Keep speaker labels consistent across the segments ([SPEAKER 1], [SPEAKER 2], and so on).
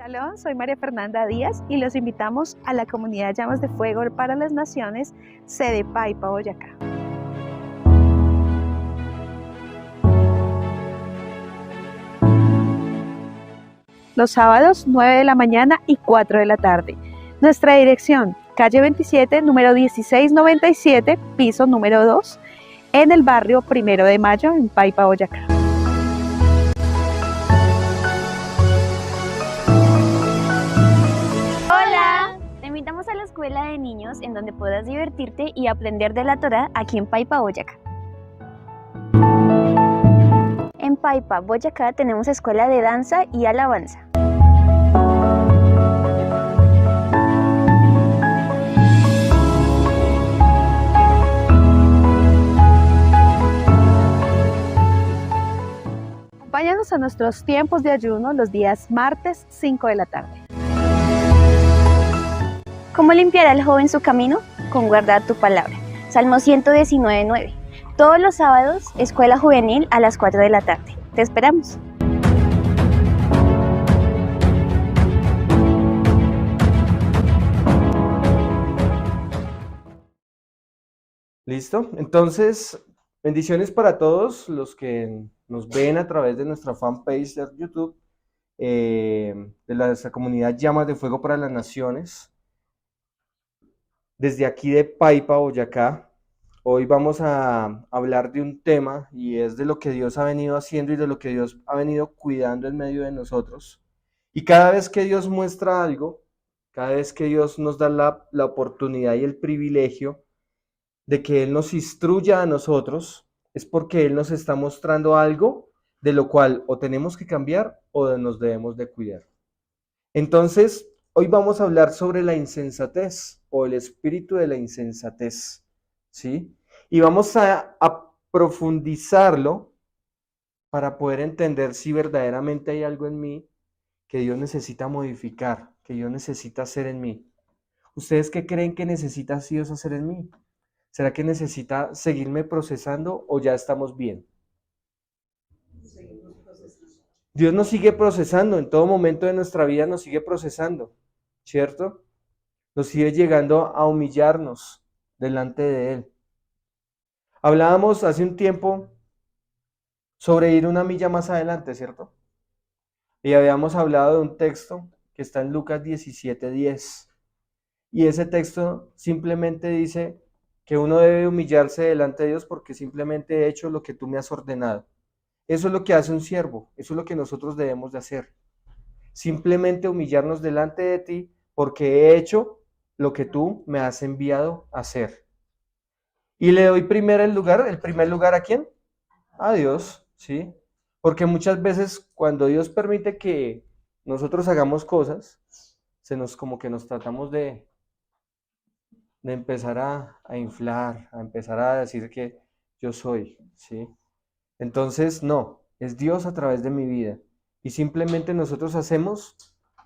[SPEAKER 1] Shalom, soy María Fernanda Díaz y los invitamos a la comunidad Llamas de Fuego para las Naciones, sede Paipa, Boyacá. Los sábados 9 de la mañana y 4 de la tarde. Nuestra dirección, calle 27, número 1697, piso número 2, en el barrio 1 de Mayo, en Paipa, Boyacá.
[SPEAKER 2] Hola, te invitamos a la escuela de niños en donde puedas divertirte y aprender de la Torá aquí en Paipa, Boyacá. En Paipa, Boyacá tenemos escuela de danza y alabanza.
[SPEAKER 1] Acompáñanos a nuestros tiempos de ayuno los días martes 5 de la tarde.
[SPEAKER 2] ¿Cómo limpiará el joven su camino? Con guardar tu palabra. Salmo 119:9. Todos los sábados, escuela juvenil a las 4 de la tarde. Te esperamos.
[SPEAKER 3] ¿Listo? Entonces, bendiciones para todos los que nos ven a través de nuestra fanpage de YouTube, de la comunidad Llamas de Fuego para las Naciones. Desde aquí de Paipa, Boyacá, hoy vamos a hablar de un tema y es de lo que Dios ha venido haciendo y de lo que Dios ha venido cuidando en medio de nosotros. Y cada vez que Dios muestra algo, cada vez que Dios nos da la oportunidad y el privilegio de que Él nos instruya a nosotros, es porque Él nos está mostrando algo de lo cual o tenemos que cambiar o nos debemos de cuidar. Entonces, hoy vamos a hablar sobre la insensatez o el espíritu de la insensatez, ¿sí? Y vamos a profundizarlo para poder entender si verdaderamente hay algo en mí que Dios necesita modificar, que Dios necesita hacer en mí. ¿Ustedes qué creen que necesita Dios hacer en mí? ¿Será que necesita seguirme procesando o ya estamos bien? Dios nos sigue procesando, en todo momento de nuestra vida nos sigue procesando, ¿cierto? Nos sigue llegando a humillarnos delante de Él. Hablábamos hace un tiempo sobre ir una milla más adelante, ¿cierto? Y habíamos hablado de un texto que está en Lucas 17:10. Y ese texto simplemente dice que uno debe humillarse delante de Dios porque simplemente he hecho lo que tú me has ordenado. Eso es lo que hace un siervo, eso es lo que nosotros debemos de hacer. Simplemente humillarnos delante de ti porque he hecho lo que tú me has enviado a hacer. Y le doy el primer lugar ¿a quién? A Dios, ¿sí? Porque muchas veces cuando Dios permite que nosotros hagamos cosas, como que nos tratamos de empezar a inflar, a empezar a decir que yo soy, ¿sí? Entonces, no, es Dios a través de mi vida. Y simplemente nosotros hacemos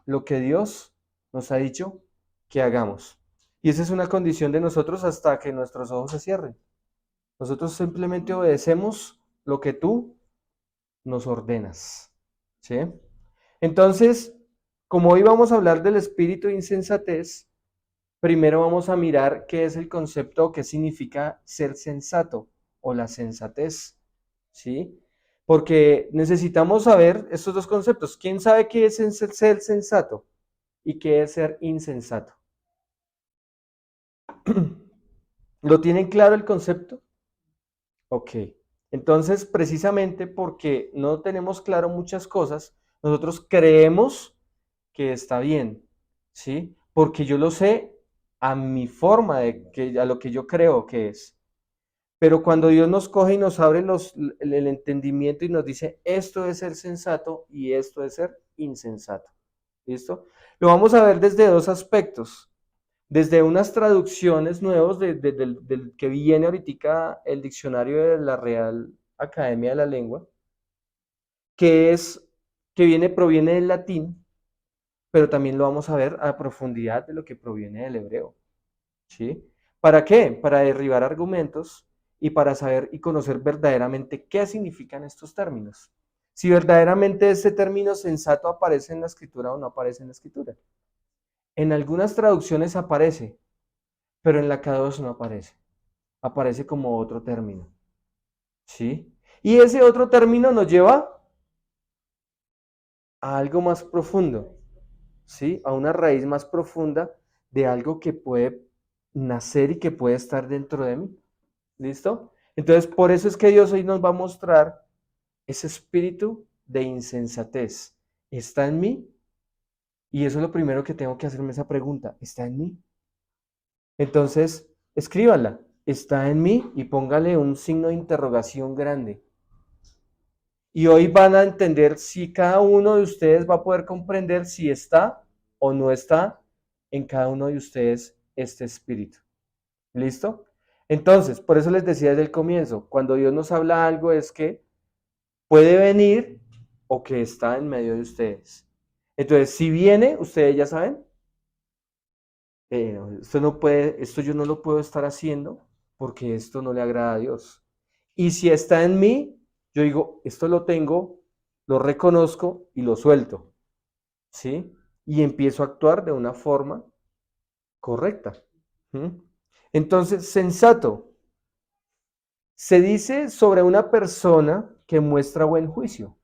[SPEAKER 3] lo que Dios nos ha dicho que hagamos. Y esa es una condición de nosotros hasta que nuestros ojos se cierren. Nosotros simplemente obedecemos lo que tú nos ordenas, ¿sí? Entonces, como hoy vamos a hablar del espíritu de insensatez, primero vamos a mirar qué es el concepto o qué significa ser sensato o la sensatez, ¿sí? Porque necesitamos saber estos dos conceptos. ¿Quién sabe qué es ser sensato y qué es ser insensato? ¿Lo tienen claro el concepto? Ok. Entonces, precisamente porque no tenemos claro muchas cosas, nosotros creemos que está bien, ¿sí? Porque yo lo sé a mi forma a lo que yo creo que es. Pero cuando Dios nos coge y nos abre el entendimiento y nos dice, esto es ser sensato y esto es ser insensato. ¿Listo? Lo vamos a ver desde dos aspectos. Desde unas traducciones nuevas del que viene ahorita el diccionario de la Real Academia de la Lengua, proviene del latín, pero también lo vamos a ver a profundidad de lo que proviene del hebreo. ¿Sí? ¿Para qué? Para derribar argumentos y para saber y conocer verdaderamente qué significan estos términos. si verdaderamente este término sensato aparece en la escritura o no aparece en la escritura. En algunas traducciones aparece, pero en la K2 no aparece. Aparece como otro término. ¿Sí? Y ese otro término nos lleva a algo más profundo, ¿sí? A una raíz más profunda de algo que puede nacer y que puede estar dentro de mí. ¿Listo? Entonces, por eso es que Dios hoy nos va a mostrar ese espíritu de insensatez. ¿Está en mí? Y eso es lo primero que tengo que hacerme esa pregunta. ¿Está en mí? Entonces, escríbala. ¿Está en mí? Y póngale un signo de interrogación grande. Y hoy van a entender si cada uno de ustedes va a poder comprender si está o no está en cada uno de ustedes este espíritu. ¿Listo? Entonces, por eso les decía desde el comienzo, cuando Dios nos habla algo es que puede venir o que está en medio de ustedes. Entonces, si viene, ustedes ya saben, esto no puede, esto yo no lo puedo estar haciendo porque esto no le agrada a Dios. Y si está en mí, yo digo, esto lo tengo, lo reconozco y lo suelto, ¿sí? Y empiezo a actuar de una forma correcta. ¿Mm? Entonces, sensato. Se dice sobre una persona que muestra buen juicio,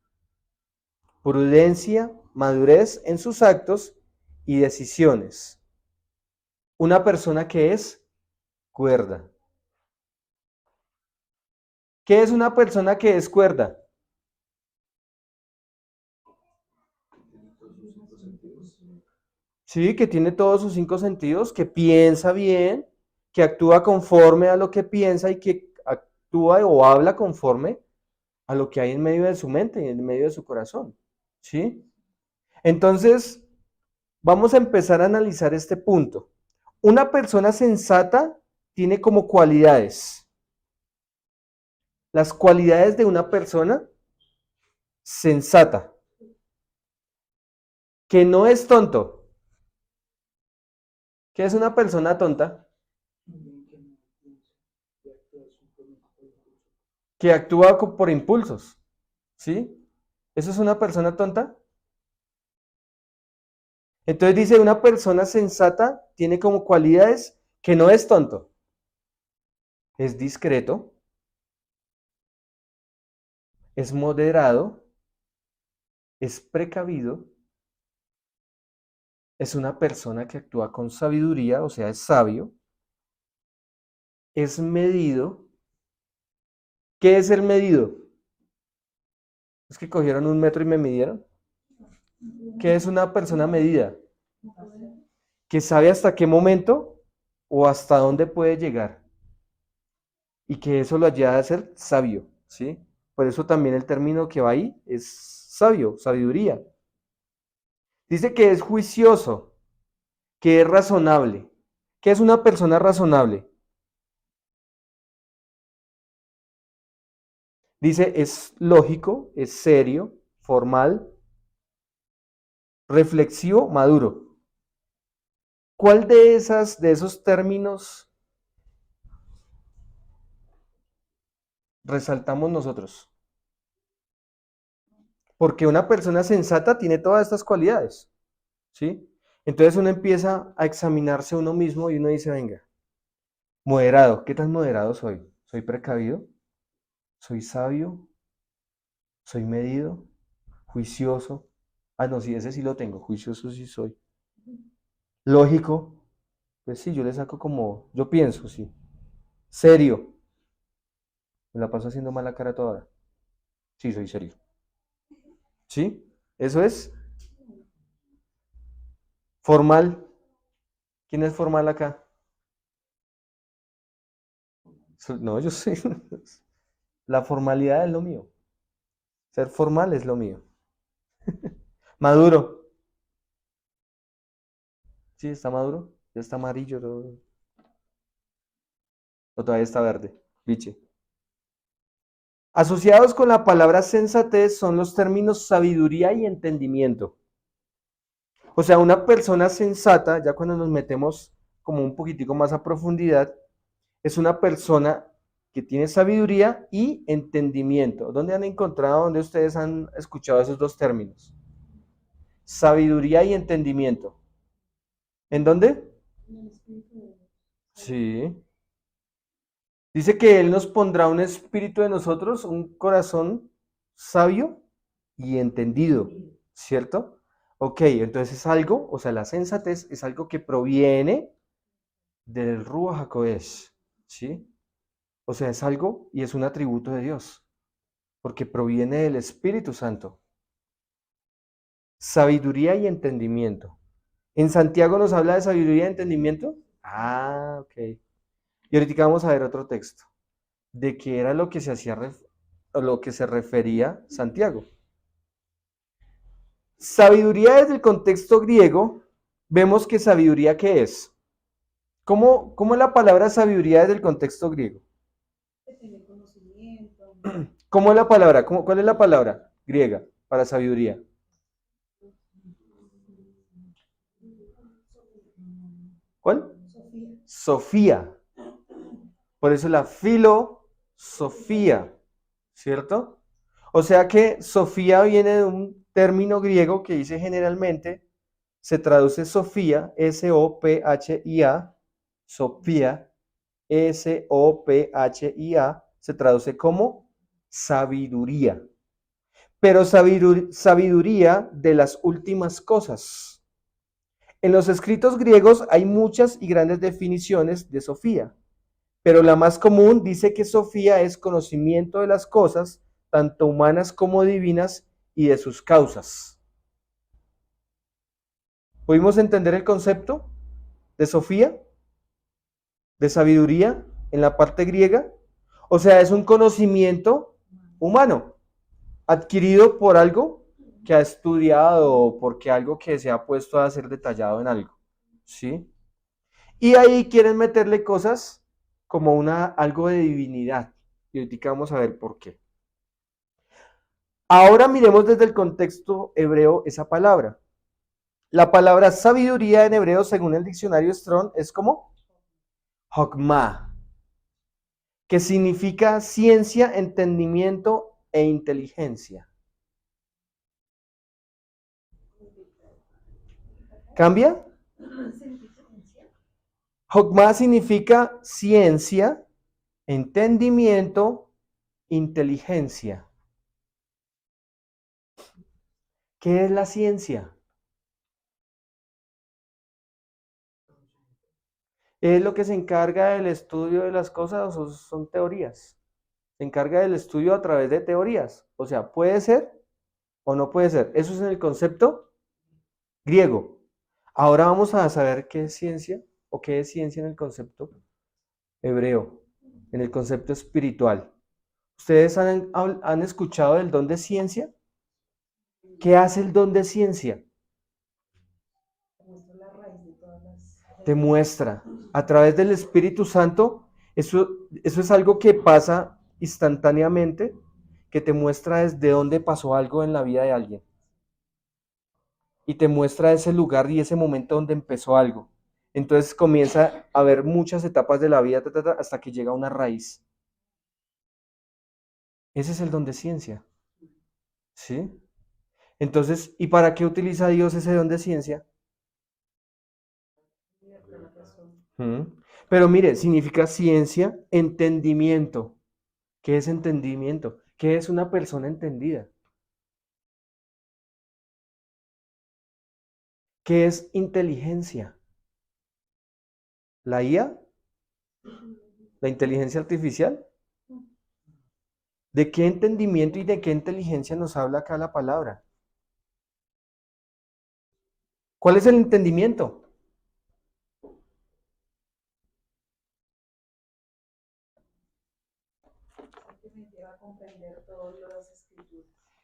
[SPEAKER 3] prudencia, madurez en sus actos y decisiones. Una persona que es cuerda. ¿Qué es una persona que es cuerda? Sí, que tiene todos sus 5 sentidos, que piensa bien, que actúa conforme a lo que piensa y que actúa o habla conforme a lo que hay en medio de su mente y en medio de su corazón. ¿Sí? Entonces, vamos a empezar a analizar este punto. Una persona sensata tiene como cualidades. Las cualidades de una persona sensata, que no es tonto. ¿Qué es una persona tonta? Que actúa por impulsos, ¿sí? ¿Eso es una persona tonta? Entonces dice, una persona sensata tiene como cualidades que no es tonto. Es discreto, es moderado, es precavido, es una persona que actúa con sabiduría, o sea, es sabio, es medido. ¿Qué es el medido? ¿Es que cogieron un metro y me midieron? ¿Qué es una persona medida? Que sabe hasta qué momento o hasta dónde puede llegar. Y que eso lo ayuda a ser sabio, ¿sí? Por eso también el término que va ahí es sabio, sabiduría. Dice que es juicioso, que es razonable. ¿Qué es una persona razonable? Dice, es lógico, es serio, formal, reflexivo, maduro. ¿Cuál de esos términos resaltamos nosotros? Porque una persona sensata tiene todas estas cualidades, ¿sí? Entonces uno empieza a examinarse uno mismo y uno dice, venga, moderado, ¿qué tan moderado soy? ¿Soy precavido? ¿Soy sabio? ¿Soy medido? ¿Juicioso? Ah, no, sí, ese sí lo tengo, juicioso sí soy. ¿Lógico? Pues sí, yo le saco como, yo pienso, sí. ¿Serio? ¿Me la paso haciendo mala cara toda? Sí, soy serio. ¿Sí? Eso es formal. ¿Quién es formal acá? No, yo sé. La formalidad es lo mío. Ser formal es lo mío. Maduro. Sí, está maduro. Ya está amarillo. O todavía está verde. Biche. Asociados con la palabra sensatez son los términos sabiduría y entendimiento. O sea, una persona sensata, ya cuando nos metemos como un poquitico más a profundidad, es una persona que tiene sabiduría y entendimiento. ¿Dónde han encontrado, dónde ustedes han escuchado esos dos términos? Sabiduría y entendimiento. ¿En dónde? Sí. Dice que Él nos pondrá un espíritu de nosotros, un corazón sabio y entendido, ¿cierto? Ok, entonces es algo, o sea, la sensatez es algo que proviene del Ruach HaKodesh, ¿sí? O sea, es algo y es un atributo de Dios, porque proviene del Espíritu Santo. Sabiduría y entendimiento. ¿En Santiago nos habla de sabiduría y entendimiento? Ah, ok. Y ahorita vamos a ver otro texto, de qué era lo que se hacía, a lo que se refería Santiago. Sabiduría desde el contexto griego, vemos que sabiduría, ¿qué es? ¿Cómo es la palabra sabiduría desde el contexto griego? ¿Cómo es la palabra? ¿Cuál es la palabra griega para sabiduría? ¿Cuál? Sofía. Por eso la filosofía, ¿cierto? O sea que Sofía viene de un término griego que dice generalmente, se traduce Sofía, S-O-P-H-I-A, Sofía, S-O-P-H-I-A, se traduce como sabiduría. Pero sabiduría de las últimas cosas. En los escritos griegos hay muchas y grandes definiciones de Sofía, pero la más común dice que Sofía es conocimiento de las cosas, tanto humanas como divinas, y de sus causas. ¿Pudimos entender el concepto de Sofía, de sabiduría en la parte griega? O sea, es un conocimiento humano, adquirido por algo que ha estudiado o porque algo que se ha puesto a ser detallado en algo, ¿sí? Y ahí quieren meterle cosas como algo de divinidad. Y ahorita vamos a ver por qué. Ahora miremos desde el contexto hebreo esa palabra. La palabra sabiduría en hebreo, según el diccionario Strong, es como Hokmah, que significa ciencia, entendimiento e inteligencia. ¿Cambia? Hokmah significa ciencia, entendimiento, inteligencia. ¿Qué es la ciencia? ¿Es lo que se encarga del estudio de las cosas o son teorías? Se encarga del estudio a través de teorías. O sea, puede ser o no puede ser. Eso es en el concepto griego. Ahora vamos a saber qué es ciencia o qué es ciencia en el concepto hebreo, en el concepto espiritual. ¿Ustedes han escuchado del don de ciencia? ¿Qué hace el don de ciencia? Te muestra a través del Espíritu Santo. Eso es algo que pasa instantáneamente, que te muestra desde dónde pasó algo en la vida de alguien. Y te muestra ese lugar y ese momento donde empezó algo. Entonces comienza a haber muchas etapas de la vida hasta que llega a una raíz. Ese es el don de ciencia. ¿Sí? Entonces, ¿y para qué utiliza Dios ese don de ciencia? Pero mire, significa ciencia, entendimiento. ¿Qué es entendimiento? ¿Qué es una persona entendida? ¿Qué es inteligencia? ¿La IA? ¿La inteligencia artificial? ¿De qué entendimiento y de qué inteligencia nos habla acá la palabra? ¿Cuál es el entendimiento?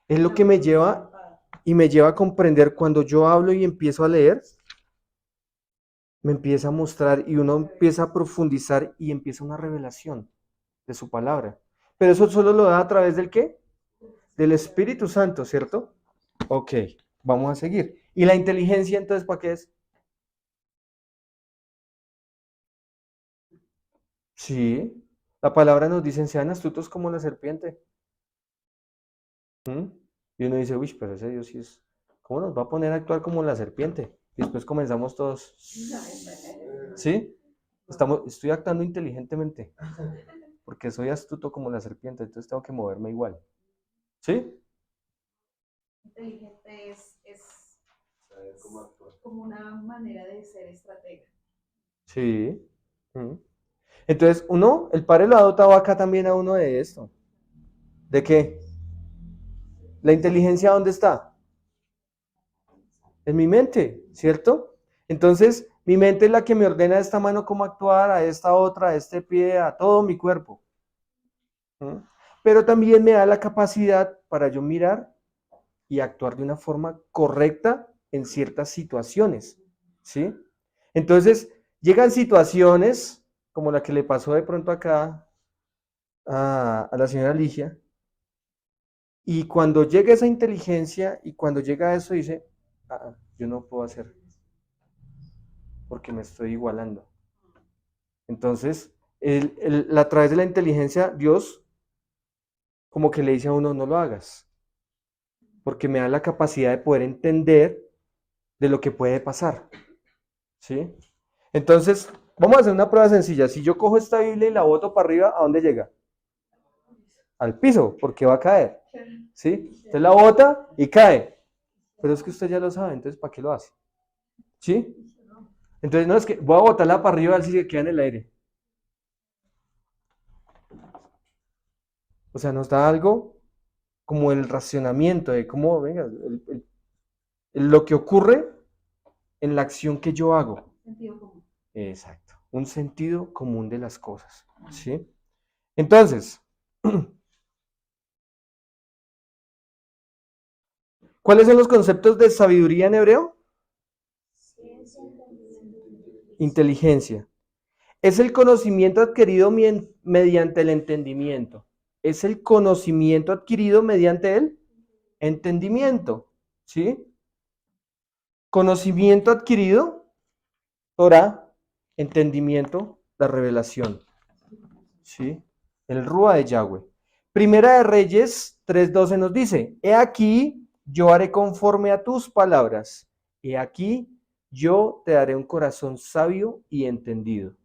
[SPEAKER 3] Es lo que me lleva a comprender cuando yo hablo y empiezo a leer, me empieza a mostrar y uno empieza a profundizar y empieza una revelación de su palabra. Pero eso solo lo da a través del ¿qué? Del Espíritu Santo, ¿cierto? Ok, vamos a seguir. ¿Y la inteligencia entonces para qué es? Sí, La palabra nos dice, sean astutos como la serpiente. ¿Mm? Y uno dice, uy, pero ese Dios sí es, ¿cómo nos va a poner a actuar como la serpiente? Y después comenzamos todos, ¿sí? Estoy actuando inteligentemente, porque soy astuto como la serpiente, entonces tengo que moverme igual. ¿Sí?
[SPEAKER 1] Inteligente es como una manera de ser estratega.
[SPEAKER 3] Sí. ¿Mm? Entonces, el padre lo ha dotado acá también a uno de esto. ¿De qué? ¿La inteligencia dónde está? En mi mente, ¿cierto? Entonces, mi mente es la que me ordena a esta mano cómo actuar, a esta otra, a este pie, a todo mi cuerpo. ¿Mm? Pero también me da la capacidad para yo mirar y actuar de una forma correcta en ciertas situaciones, ¿sí? Entonces, llegan situaciones como la que le pasó de pronto acá a la señora Ligia, y cuando llega esa inteligencia y cuando llega eso dice, yo no puedo hacer porque me estoy igualando. Entonces, a través de la inteligencia, Dios como que le dice a uno, no lo hagas, porque me da la capacidad de poder entender de lo que puede pasar. ¿Sí? Entonces, vamos a hacer una prueba sencilla. Si yo cojo esta Biblia y la boto para arriba, ¿a dónde llega? Al piso, porque va a caer. ¿Sí? Usted la bota y cae. Pero es que usted ya lo sabe, entonces ¿para qué lo hace? ¿Sí? Entonces, no es que voy a botarla para arriba a ver si se queda en el aire. O sea, nos da algo como el racionamiento de cómo, venga, lo que ocurre en la acción que yo hago.
[SPEAKER 1] Sentido común.
[SPEAKER 3] Exacto. Un sentido común de las cosas. ¿Sí? Entonces, ¿cuáles son los conceptos de sabiduría en hebreo? Inteligencia. Es el conocimiento adquirido mediante el entendimiento. Es el conocimiento adquirido mediante el entendimiento. ¿Sí? Conocimiento adquirido, Torah, entendimiento, la revelación. ¿Sí? El Rúa de Yahweh. Primera de Reyes 3:12 nos dice, he aquí, yo haré conforme a tus palabras. He aquí, yo te daré un corazón sabio y entendido.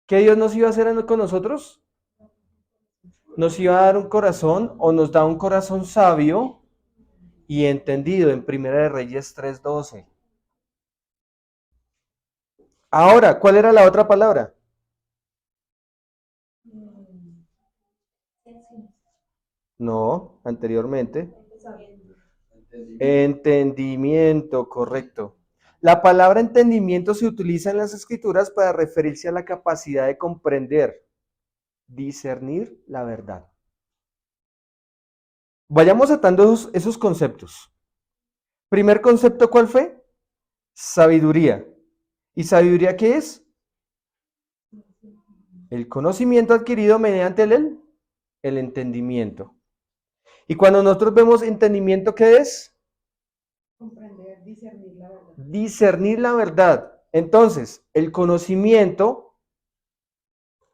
[SPEAKER 3] ¿Qué Dios nos iba a hacer con nosotros? Nos iba a dar un corazón o nos da un corazón sabio y entendido en Primera de Reyes 3:12. Ahora, ¿cuál era la otra palabra? No, anteriormente. Entendimiento, correcto. La palabra entendimiento se utiliza en las escrituras para referirse a la capacidad de comprender, discernir la verdad. Vayamos atando esos conceptos. Primer concepto, ¿cuál fue? Sabiduría. ¿Y sabiduría qué es? El conocimiento adquirido mediante el entendimiento. Y cuando nosotros vemos entendimiento, ¿qué es?
[SPEAKER 1] Comprender, discernir la verdad.
[SPEAKER 3] Discernir la verdad. Entonces, el conocimiento,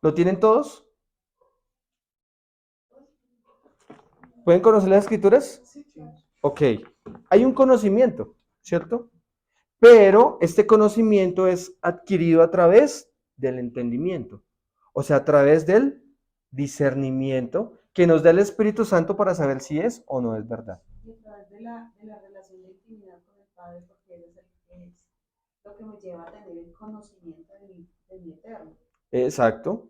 [SPEAKER 3] ¿lo tienen todos? ¿Pueden conocer las escrituras?
[SPEAKER 1] Sí, claro.
[SPEAKER 3] Ok, hay un conocimiento, ¿cierto? Pero este conocimiento es adquirido a través del entendimiento, o sea, a través del discernimiento que nos da el Espíritu Santo para saber si es o no es verdad.
[SPEAKER 1] Y a través de la relación de intimidad con el Padre, porque Él es lo que me lleva a tener el conocimiento de mi eterno.
[SPEAKER 3] Exacto.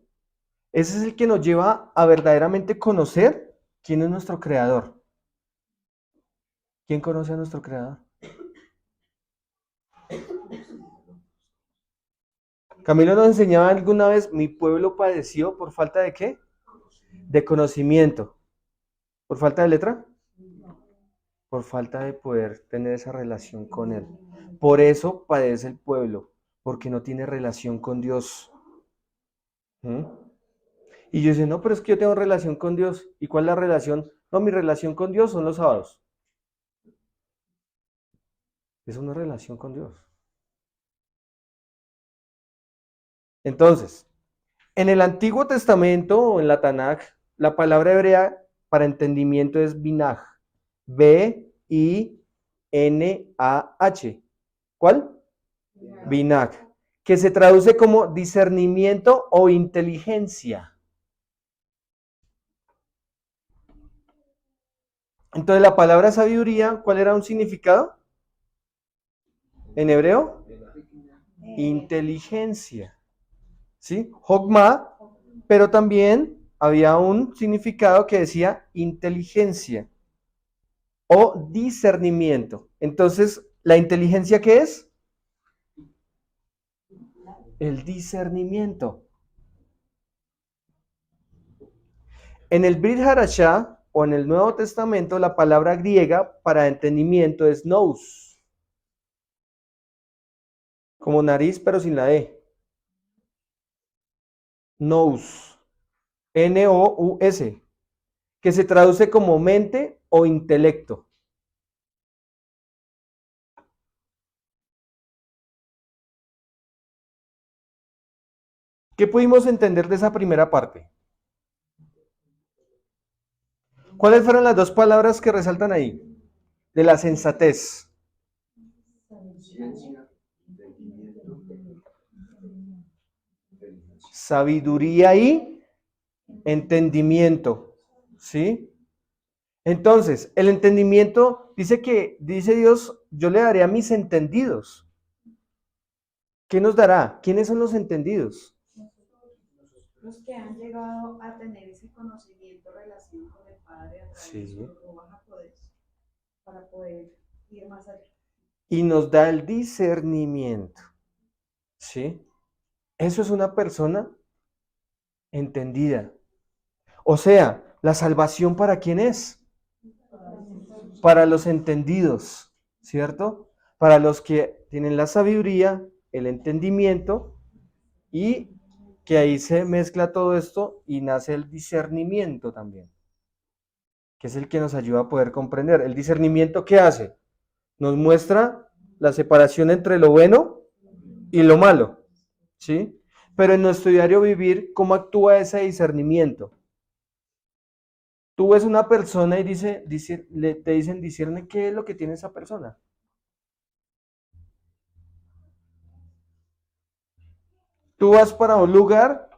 [SPEAKER 3] Ese es el que nos lleva a verdaderamente conocer quién es nuestro creador. ¿Quién conoce a nuestro creador? Camilo nos enseñaba alguna vez, mi pueblo padeció por falta de ¿qué? De conocimiento. ¿Por falta de letra? Por falta de poder tener esa relación con Él. Por eso padece el pueblo, porque no tiene relación con Dios. ¿Mm? Y yo decía, no, pero es que yo tengo relación con Dios. ¿Y cuál es la relación? No, mi relación con Dios son los sábados. Es una relación con Dios. Entonces, En el Antiguo Testamento o en la Tanaj, la palabra hebrea para entendimiento es binaj. B-I-N-A-H. ¿Cuál? Binaj. Que se traduce como discernimiento o inteligencia. Entonces la palabra sabiduría, ¿cuál era un significado? En hebreo, inteligencia. ¿Sí? Hokmah, pero también había un significado que decía inteligencia o discernimiento. Entonces, ¿la inteligencia qué es? El discernimiento. En el Brit Hadashah o en el Nuevo Testamento, la palabra griega para entendimiento es nous. Como nariz, pero sin la E. Nous. N-O-U-S. Que se traduce como mente o intelecto. ¿Qué pudimos entender de esa primera parte? ¿Cuáles fueron las dos palabras que resaltan ahí? De la sensatez. Sabiduría y entendimiento. ¿Sí? Entonces, el entendimiento dice Dios, yo le daré a mis entendidos. ¿Qué nos dará? ¿Quiénes son los entendidos?
[SPEAKER 1] Los que han llegado a tener ese conocimiento, relación con el Padre a través de su Ruach HaKodesh, para poder ir más allá.
[SPEAKER 3] Y nos da el discernimiento. ¿Sí? Eso es una persona entendida. O sea, ¿la salvación para quién es? Para los entendidos, ¿cierto? Para los que tienen la sabiduría, el entendimiento, y que ahí se mezcla todo esto y nace el discernimiento también, que es el que nos ayuda a poder comprender. ¿El discernimiento qué hace? Nos muestra la separación entre lo bueno y lo malo, ¿sí? Pero en nuestro diario vivir, ¿cómo actúa ese discernimiento? Tú ves una persona y te dicen, discierne qué es lo que tiene esa persona. Tú vas para un lugar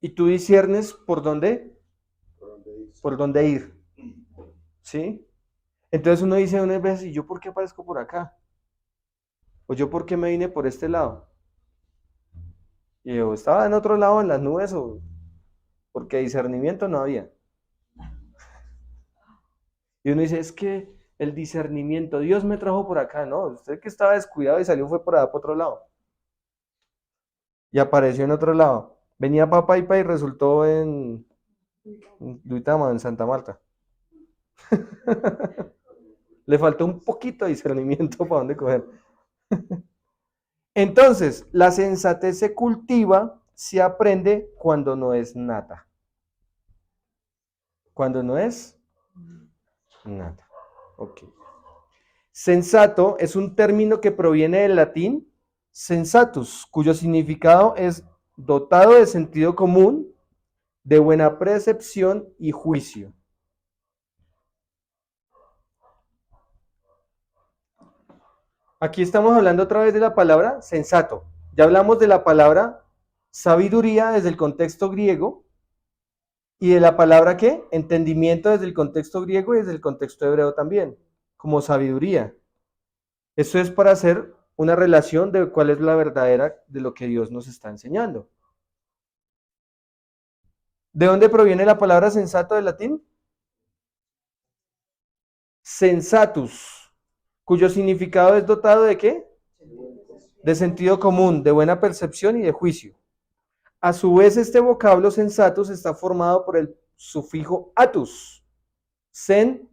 [SPEAKER 3] y tú disciernes por dónde ir. ¿Sí? Entonces uno dice unas veces, ¿y yo por qué aparezco por acá? ¿O yo por qué me vine por este lado? Y yo estaba en otro lado en las nubes o porque discernimiento no había. Y uno dice, es que el discernimiento, Dios me trajo por acá, ¿no? Usted que estaba descuidado y salió fue por allá por otro lado. Y apareció en otro lado. Venía para Paipa y resultó en Duitama, en Santa Marta. Le faltó un poquito de discernimiento para dónde coger. Entonces, la sensatez se cultiva, se aprende cuando no es nata. Cuando no es nata. Ok. Sensato es un término que proviene del latín sensatus, cuyo significado es dotado de sentido común, de buena percepción y juicio. Aquí estamos hablando otra vez de la palabra sensato. Ya hablamos de la palabra sabiduría desde el contexto griego y de la palabra ¿qué? Entendimiento desde el contexto griego y desde el contexto hebreo también, como sabiduría. Esto es para hacer una relación de cuál es la verdadera de lo que Dios nos está enseñando. ¿De dónde proviene la palabra sensato del latín? Sensatus, cuyo significado es dotado de ¿qué? De sentido común, de buena percepción y de juicio. A su vez, este vocablo sensatus está formado por el sufijo atus, sen,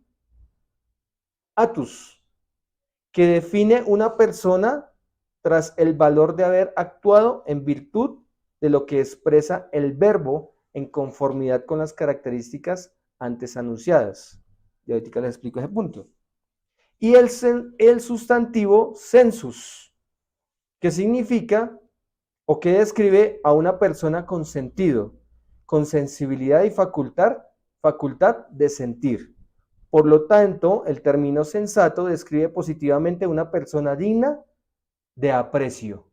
[SPEAKER 3] atus, que define una persona tras el valor de haber actuado en virtud de lo que expresa el verbo en conformidad con las características antes anunciadas. Y ahorita les explico ese punto. Y el sustantivo sensus, que significa ¿O qué describe a una persona con sentido, con sensibilidad y facultad de sentir? Por lo tanto, el término sensato describe positivamente a una persona digna de aprecio.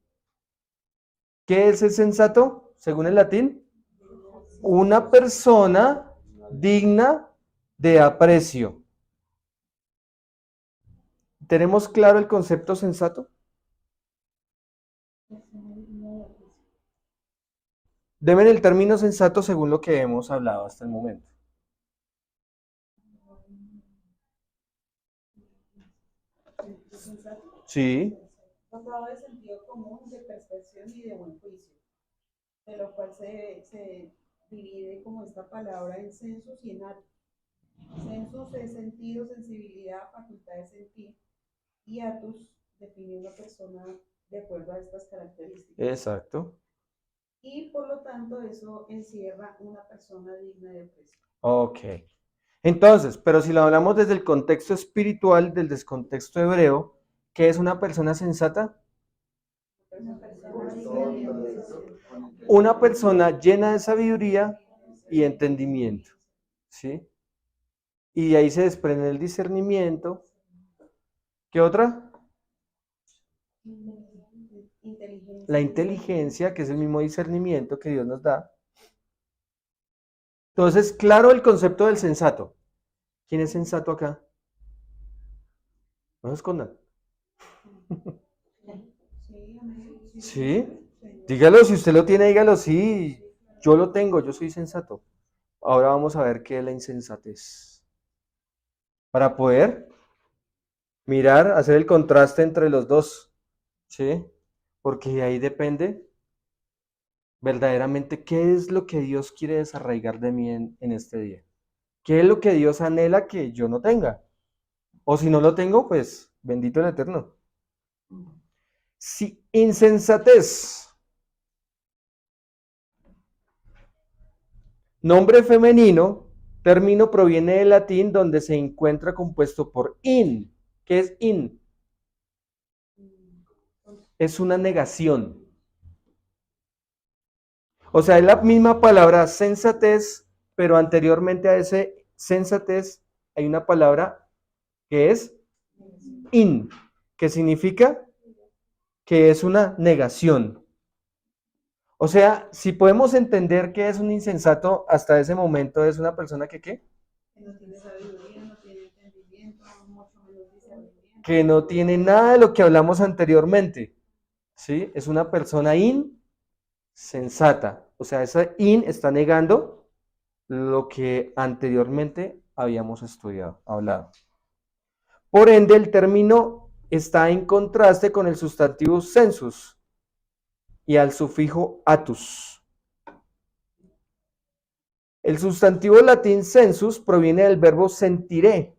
[SPEAKER 3] ¿Qué es el sensato, según el latín? Una persona digna de aprecio. ¿Tenemos claro el concepto sensato? Deben el término sensato según lo que hemos hablado hasta el momento. Sí.
[SPEAKER 4] Dotado de sentido común, de percepción y de buen juicio, de lo cual se divide como esta palabra en sensus y en atus. Sensus es sentido, sensibilidad, facultad de sentir, y atus define una persona de acuerdo a estas características.
[SPEAKER 3] Exacto.
[SPEAKER 4] Y por lo tanto eso encierra una persona digna de aprecio.
[SPEAKER 3] Ok. Entonces, pero si lo hablamos desde el contexto espiritual, del descontexto hebreo, ¿qué es una persona sensata? Una persona llena de sabiduría y entendimiento, ¿sí? Y de ahí se desprende el discernimiento. ¿Qué otra? La inteligencia, que es el mismo discernimiento que Dios nos da. Entonces, claro el concepto del sensato. ¿Quién es sensato acá? No se escondan. ¿Sí? Dígalo, si usted lo tiene, dígalo, sí. Yo lo tengo, yo soy sensato. Ahora vamos a ver qué es la insensatez. Para poder mirar, hacer el contraste entre los dos. ¿Sí? Porque de ahí depende verdaderamente qué es lo que Dios quiere desarraigar de mí en este día. ¿Qué es lo que Dios anhela que yo no tenga? O si no lo tengo, pues bendito el Eterno. Si insensatez, nombre femenino, término proviene del latín donde se encuentra compuesto por in. ¿Qué es in? Es una negación. O sea, es la misma palabra sensatez, pero anteriormente a ese sensatez hay una palabra que es in, que significa que es una negación. O sea, si podemos entender que es un insensato, hasta ese momento es una persona que ¿qué?
[SPEAKER 4] Que no tiene sabiduría, no tiene entendimiento, mucho menos discernimiento.
[SPEAKER 3] Que no tiene nada de lo que hablamos anteriormente. ¿Sí? Es una persona insensata. O sea, esa in está negando lo que anteriormente habíamos estudiado, hablado. Por ende, el término está en contraste con el sustantivo sensus y al sufijo atus. El sustantivo latín sensus proviene del verbo sentiré,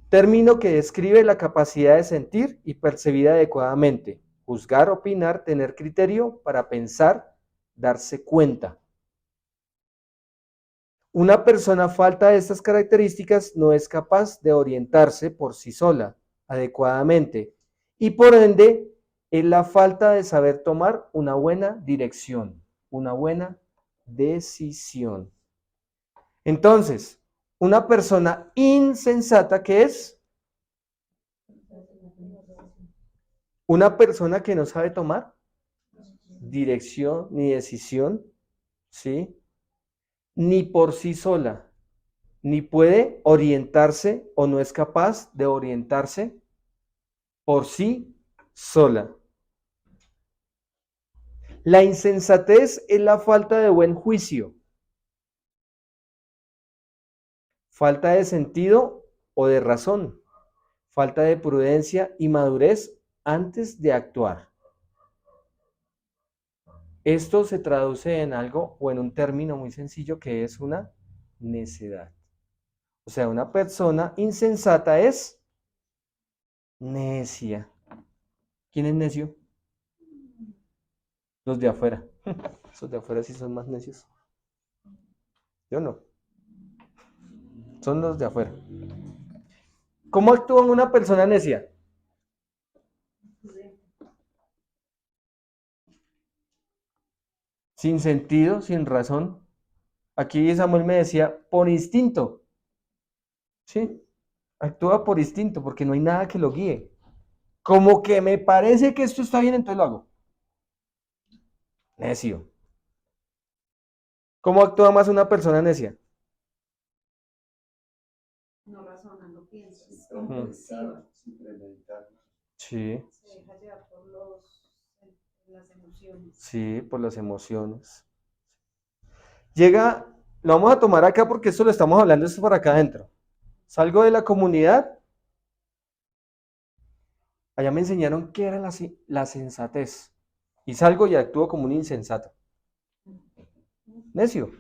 [SPEAKER 3] término que describe la capacidad de sentir y percibir adecuadamente, juzgar, opinar, tener criterio para pensar, darse cuenta. Una persona falta de estas características no es capaz de orientarse por sí sola adecuadamente y por ende es la falta de saber tomar una buena dirección, una buena decisión. Entonces, una persona insensata, ¿qué es? Una persona que no sabe tomar dirección ni decisión, ¿sí? Ni por sí sola, ni puede orientarse o no es capaz de orientarse por sí sola. La insensatez es la falta de buen juicio, falta de sentido o de razón, falta de prudencia y madurez antes de actuar. Esto se traduce en algo o en un término muy sencillo que es una necedad. O sea, una persona insensata es necia. ¿Quién es necio? Los de afuera. Esos de afuera sí son más necios. Yo no. Son los de afuera. ¿Cómo actúa una persona necia? sin sentido, sin razón. Aquí Samuel me decía, por instinto. ¿Sí? Actúa por instinto, porque no hay nada que lo guíe. Como que me parece que esto está bien, entonces lo hago. Necio. ¿Cómo actúa más una persona necia?
[SPEAKER 4] No razona, no piensa, es impulsiva,
[SPEAKER 3] Sí,
[SPEAKER 4] se deja llevar por las emociones.
[SPEAKER 3] sí, por las emociones. Llega, lo vamos a tomar acá porque esto lo estamos hablando, esto es por acá adentro. Salgo de la comunidad, allá me enseñaron qué era la sensatez. Y salgo y actúo como un insensato. Necio.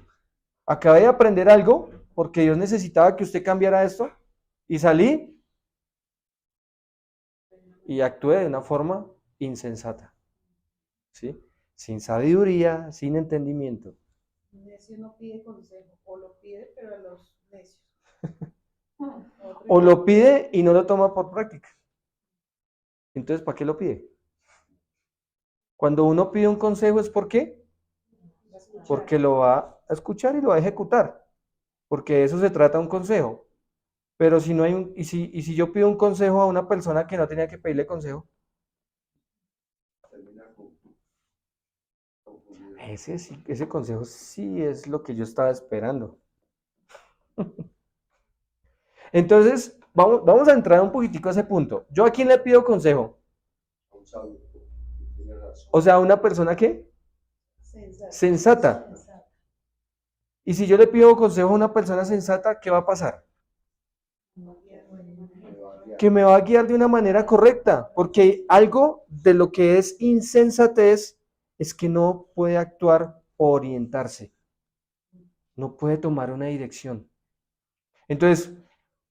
[SPEAKER 3] Acabé de aprender algo porque Dios necesitaba que usted cambiara esto y salí y actué de una forma insensata. ¿Sí? Sin sabiduría, sin entendimiento.
[SPEAKER 4] Un necio no pide consejo, o lo pide, pero a los necios.
[SPEAKER 3] O lo pide y no lo toma por práctica. Entonces, ¿para qué lo pide? Cuando uno pide un consejo es ¿por qué? Porque lo va a escuchar y lo va a ejecutar. Porque de eso se trata un consejo. Pero si no hay y si yo pido un consejo a una persona que no tenía que pedirle consejo, ese consejo sí es lo que yo estaba esperando. Entonces, vamos a entrar un poquitico a ese punto. ¿Yo a quién le pido consejo? O sea, a una persona que sensata. Y si yo le pido consejo a una persona sensata, ¿qué va a pasar? Que me va a guiar de una manera correcta, porque algo de lo que es insensatez es que no puede actuar o orientarse, no puede tomar una dirección. Entonces,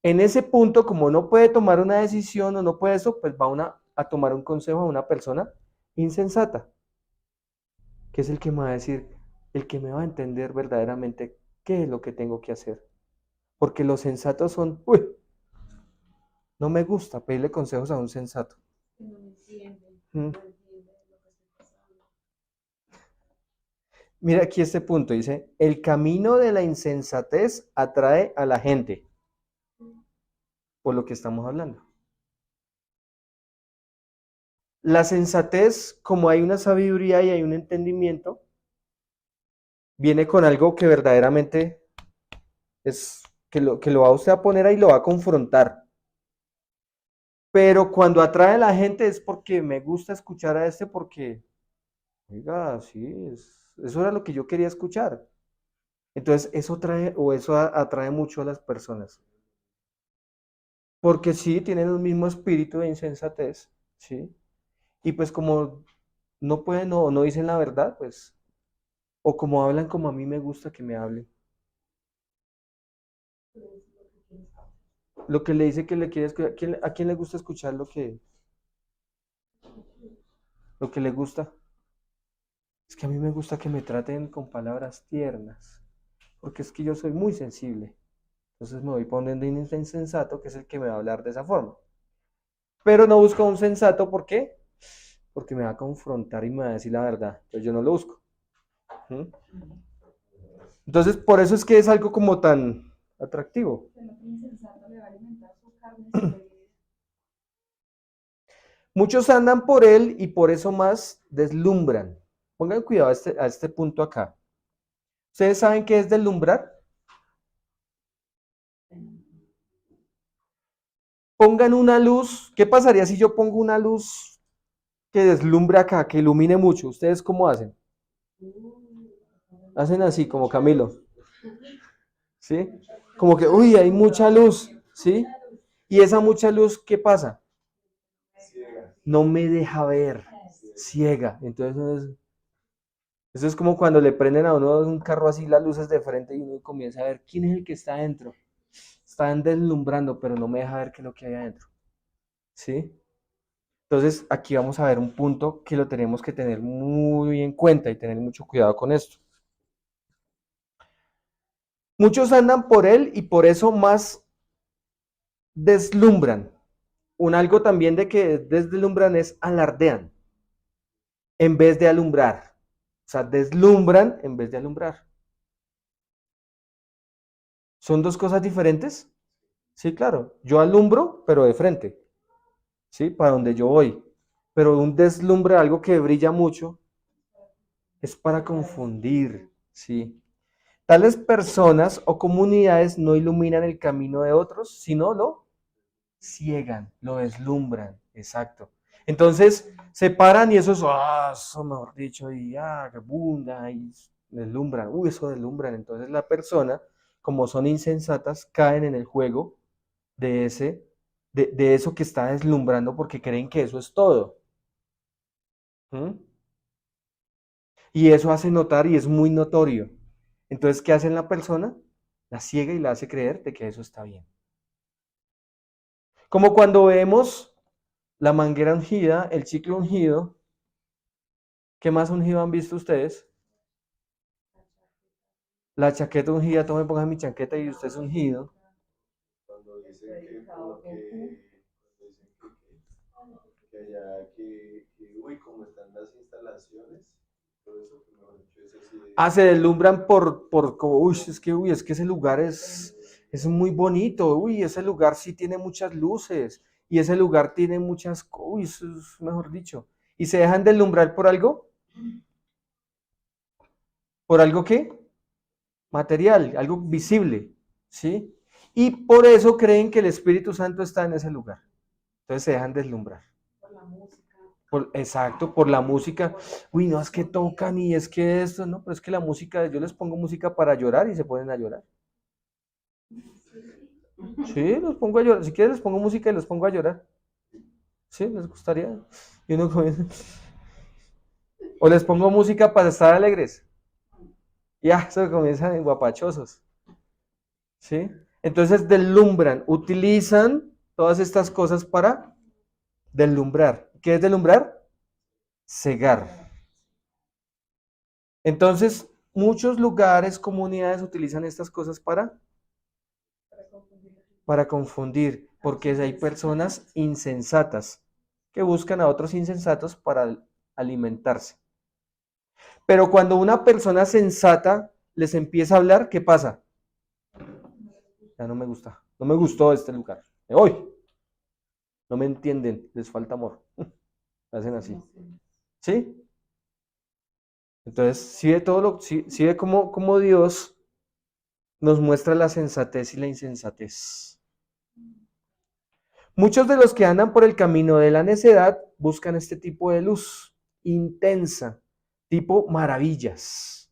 [SPEAKER 3] en ese punto, como no puede tomar una decisión o no puede eso, pues va a tomar un consejo a una persona insensata, que es el que me va a decir, el que me va a entender verdaderamente qué es lo que tengo que hacer. Porque los sensatos son, no me gusta pedirle consejos a un sensato.
[SPEAKER 4] No me entienden,
[SPEAKER 3] Mm.
[SPEAKER 4] no entienden lo que estoy pasando.
[SPEAKER 3] Mira aquí este punto, dice, el camino de la insensatez atrae a la gente, por lo que estamos hablando. La sensatez, como hay una sabiduría y hay un entendimiento, viene con algo que verdaderamente es, que lo va a usted a poner ahí y lo va a confrontar. Pero cuando atrae a la gente es porque me gusta escuchar a este porque, oiga, sí, eso era lo que yo quería escuchar. Entonces, eso trae o eso atrae mucho a las personas. Porque sí, tienen un mismo espíritu de insensatez, ¿sí? Y pues como no pueden o no dicen la verdad, pues, o como hablan como a mí me gusta que me hablen. Lo que le dice que le quiere escuchar, ¿a quién le gusta escuchar lo que le gusta? Es que a mí me gusta que me traten con palabras tiernas, porque es que yo soy muy sensible. Entonces me voy poniendo un insensato que es el que me va a hablar de esa forma. Pero no busco un sensato, ¿por qué? Porque me va a confrontar y me va a decir la verdad. Entonces yo no lo busco. ¿Mm? Entonces por eso es que es algo como tan atractivo.
[SPEAKER 4] El otro insensato le va a alimentar su carne y su bebida.
[SPEAKER 3] Muchos andan por él y por eso más deslumbran. Pongan cuidado a este punto acá. ¿Ustedes saben qué es deslumbrar? Pongan una luz. ¿Qué pasaría si yo pongo una luz que deslumbre acá, que ilumine mucho? ¿Ustedes cómo hacen? Hacen así, como Camilo. ¿Sí? Como que, uy, hay mucha luz. ¿Sí? Y esa mucha luz, ¿qué pasa? No me deja ver. Ciega. Entonces, eso es como cuando le prenden a uno un carro así las luces de frente y uno comienza a ver quién es el que está adentro. Están deslumbrando, pero no me deja ver qué es lo que hay adentro. ¿Sí? Entonces, aquí vamos a ver un punto que lo tenemos que tener muy en cuenta y tener mucho cuidado con esto. Muchos andan por él y por eso más deslumbran. Un algo también de que deslumbran es alardean en vez de alumbrar. sea, deslumbran en vez de alumbrar. ¿Son dos cosas diferentes? Sí, claro. Yo alumbro, pero de frente, ¿sí? Para donde yo voy. Pero un deslumbre, algo que brilla mucho, es para confundir, ¿sí? Tales personas o comunidades no iluminan el camino de otros, sino lo ciegan, lo deslumbran, exacto. Entonces se paran y eso mejor dicho, y que abunda, y deslumbran, eso deslumbran. Entonces la persona, como son insensatas, caen en el juego de de eso que está deslumbrando porque creen que eso es todo. ¿Mm? Y eso hace notar y es muy notorio. Entonces, ¿qué hace la persona? La ciega y la hace creer de que eso está bien. Como cuando vemos la manguera ungida, el chicle ungido. ¿Qué más ungido han visto ustedes? La chaqueta ungida, tome, ponga mi chaqueta y usted es ungido.
[SPEAKER 5] Cuando dicen que como que allá uy, como están las instalaciones, todo eso, que mejor dicho, es así de...
[SPEAKER 3] Se deslumbran como, es que ese lugar es muy bonito, ese lugar sí tiene muchas luces, y ese lugar tiene muchas, eso es mejor dicho. ¿Y se dejan deslumbrar por algo? ¿Por algo qué? Material, algo visible, ¿sí? Y por eso creen que el Espíritu Santo está en ese lugar. Entonces se dejan deslumbrar.
[SPEAKER 4] Por la música.
[SPEAKER 3] Exacto, por la música. Uy, no, es que tocan y es que esto, no, pero es que la música, yo les pongo música para llorar y se ponen a llorar. Sí, los pongo a llorar. Si quieres les pongo música y los pongo a llorar. Sí, les gustaría. Y uno comienza... O les pongo música para estar alegres. Ya, se comienzan en guapachosos. ¿Sí? Entonces deslumbran, utilizan todas estas cosas para deslumbrar. ¿Qué es deslumbrar? Cegar. Entonces, muchos lugares, comunidades utilizan estas cosas para confundir, porque hay personas insensatas que buscan a otros insensatos para alimentarse. Pero cuando una persona sensata les empieza a hablar, ¿qué pasa? Ya no me gusta, no me gustó este lugar. Me voy. No me entienden, les falta amor. Hacen así. ¿Sí? Entonces, sí ve cómo Dios nos muestra la sensatez y la insensatez. Muchos de los que andan por el camino de la necedad buscan este tipo de luz intensa, tipo maravillas,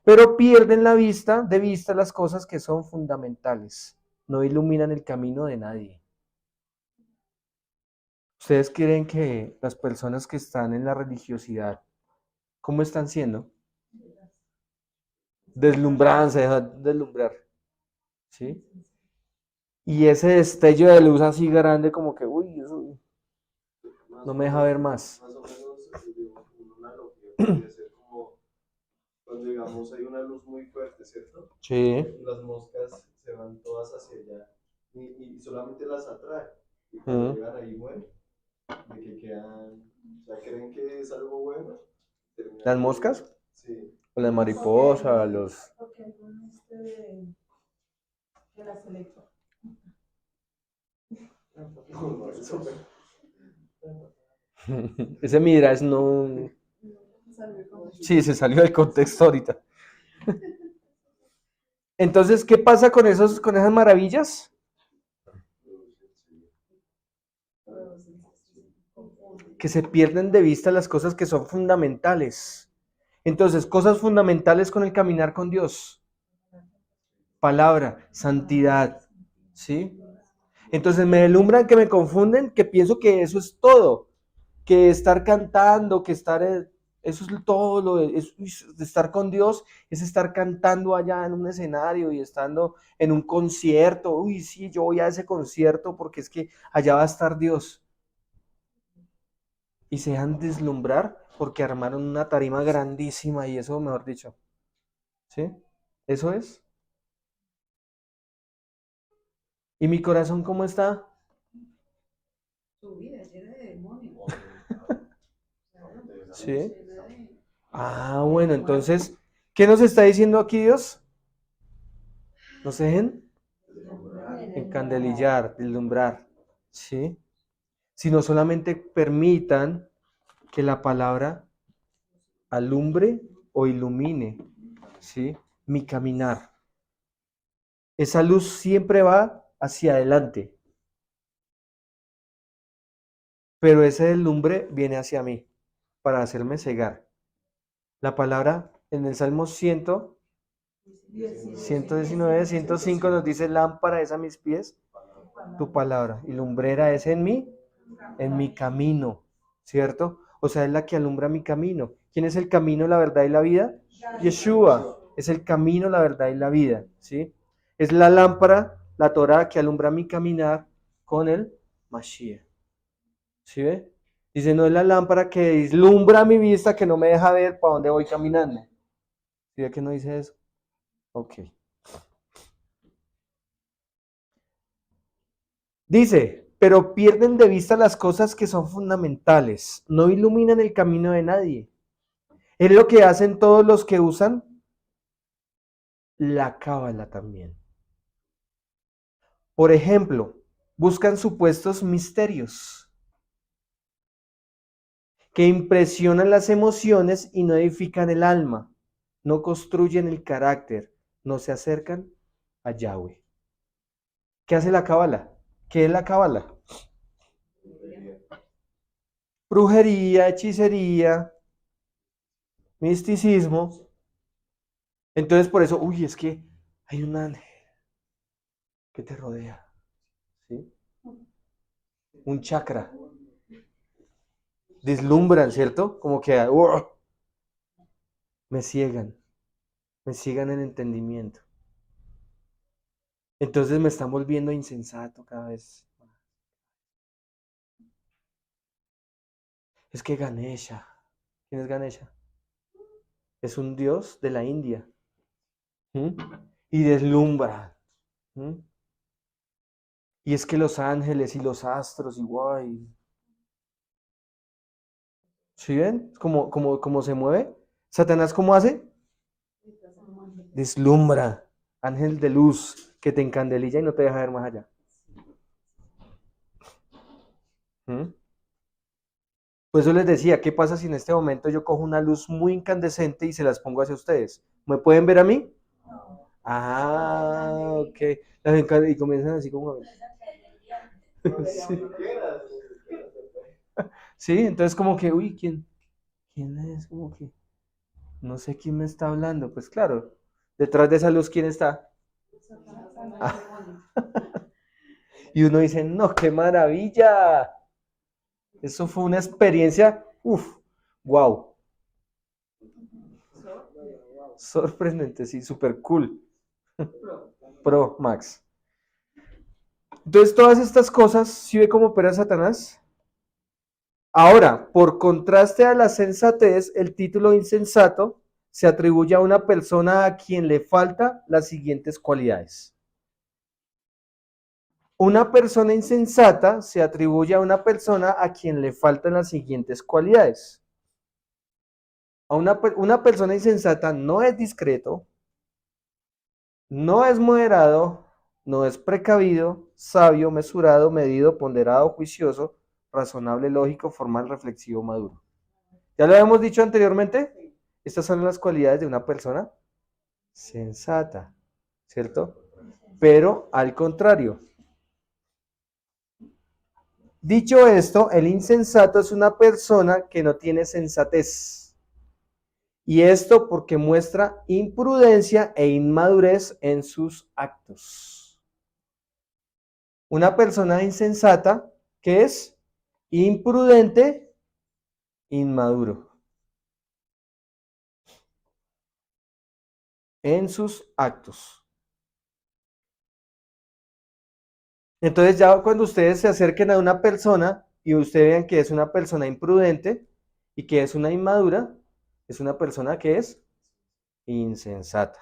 [SPEAKER 3] pero pierden de vista las cosas que son fundamentales, no iluminan el camino de nadie. ¿Ustedes creen que las personas que están en la religiosidad, cómo están siendo? Deslumbradas, se dejan deslumbrar, ¿sí? Y ese destello de luz así grande como que, uy, eso no me deja ver más.
[SPEAKER 5] Más o menos, digamos, una analogía podría ser como cuando, digamos, hay una luz muy fuerte, ¿cierto?
[SPEAKER 3] Sí.
[SPEAKER 5] Las moscas se van todas hacia allá y solamente las atrae. Y cuando llegan ahí mueren, de que quedan, o sea, creen que es algo bueno.
[SPEAKER 3] ¿Las moscas?
[SPEAKER 5] Sí.
[SPEAKER 3] O las mariposas, los...
[SPEAKER 4] Porque hay un de la selecta.
[SPEAKER 5] No, eso,
[SPEAKER 3] Ese Midrash no... Sí, se salió del contexto ahorita. Entonces, ¿qué pasa con esas maravillas? Que se pierden de vista las cosas que son fundamentales. Entonces, cosas fundamentales con el caminar con Dios. Palabra, santidad, ¿sí? Entonces me deslumbran, que me confunden, que pienso que eso es todo. Que estar cantando, que estar... Eso es todo de estar con Dios, es estar cantando allá en un escenario y estando en un concierto. Uy, sí, yo voy a ese concierto porque es que allá va a estar Dios. Y se dejan deslumbrar porque armaron una tarima grandísima y eso, mejor dicho. ¿Sí? Eso es. ¿Y mi corazón cómo está?
[SPEAKER 4] Su vida llena de demonios.
[SPEAKER 3] Sí. Ah, bueno, entonces, ¿qué nos está diciendo aquí Dios? No se dejen encandelillar, deslumbrar, ¿sí? Sino solamente permitan que la palabra alumbre o ilumine, ¿sí? Mi caminar. Esa luz siempre va hacia adelante, pero ese deslumbre viene hacia mí para hacerme cegar. La palabra en el Salmo 119, 105 nos dice: lámpara es a mis pies tu palabra y lumbrera es en mi camino, ¿cierto? O sea, es la que alumbra mi camino. ¿Quién es el camino, la verdad y la vida? Yeshua es el camino, la verdad y la vida, ¿sí? Es la lámpara, la Torah, que alumbra mi caminar con el Mashiach. ¿Sí ve? Dice, no es la lámpara que deslumbra mi vista, que no me deja ver para dónde voy caminando. ¿Sí ve que no dice eso? Ok. Dice, pero pierden de vista las cosas que son fundamentales, no iluminan el camino de nadie. Es lo que hacen todos los que usan la cábala también. Por ejemplo, buscan supuestos misterios que impresionan las emociones y no edifican el alma, no construyen el carácter, no se acercan a Yahweh. ¿Qué hace la cábala? ¿Qué es la cábala? Brujería, hechicería, misticismo. Entonces por eso, uy, es que hay un ángel que te rodea, ¿sí? Un chakra. Deslumbran, ¿cierto? Como que me ciegan el entendimiento. Entonces me están volviendo insensato cada vez más. Es que Ganesha, ¿quién es Ganesha? Es un dios de la India. ¿Mm? Y deslumbra. ¿Mm? Y es que los ángeles y los astros, igual. ¿Sí ven? Como se mueve. ¿Satanás cómo hace? Deslumbra. Ángel de luz que te encandelilla y no te deja ver más allá. ¿Mm? Por eso les decía, ¿qué pasa si en este momento yo cojo una luz muy incandescente y se las pongo hacia ustedes? ¿Me pueden ver a mí? Ah, ok. Y comienzan así como a ver. Sí. Sí, entonces como que, uy, ¿quién es? Como que, no sé quién me está hablando. Pues claro, detrás de esa luz, ¿quién está? Ah. Y uno dice, no, qué maravilla. Eso fue una experiencia, wow. Sorprendente, sí, súper cool. Pro Max. Entonces, todas estas cosas, ¿sí ve cómo opera Satanás? Ahora, por contraste a la sensatez, el título insensato se atribuye a una persona a quien le falta las siguientes cualidades. Una persona insensata se atribuye a una persona a quien le faltan las siguientes cualidades. Una persona insensata no es discreto, no es moderado, no es precavido, sabio, mesurado, medido, ponderado, juicioso, razonable, lógico, formal, reflexivo, maduro. ¿Ya lo habíamos dicho anteriormente? Estas son las cualidades de una persona sensata, ¿cierto? Pero al contrario. Dicho esto, el insensato es una persona que no tiene sensatez. Y esto porque muestra imprudencia e inmadurez en sus actos. Una persona insensata, ¿qué es? Imprudente, inmaduro en sus actos. Entonces ya cuando ustedes se acerquen a una persona y ustedes vean que es una persona imprudente y que es una inmadura, es una persona que es insensata.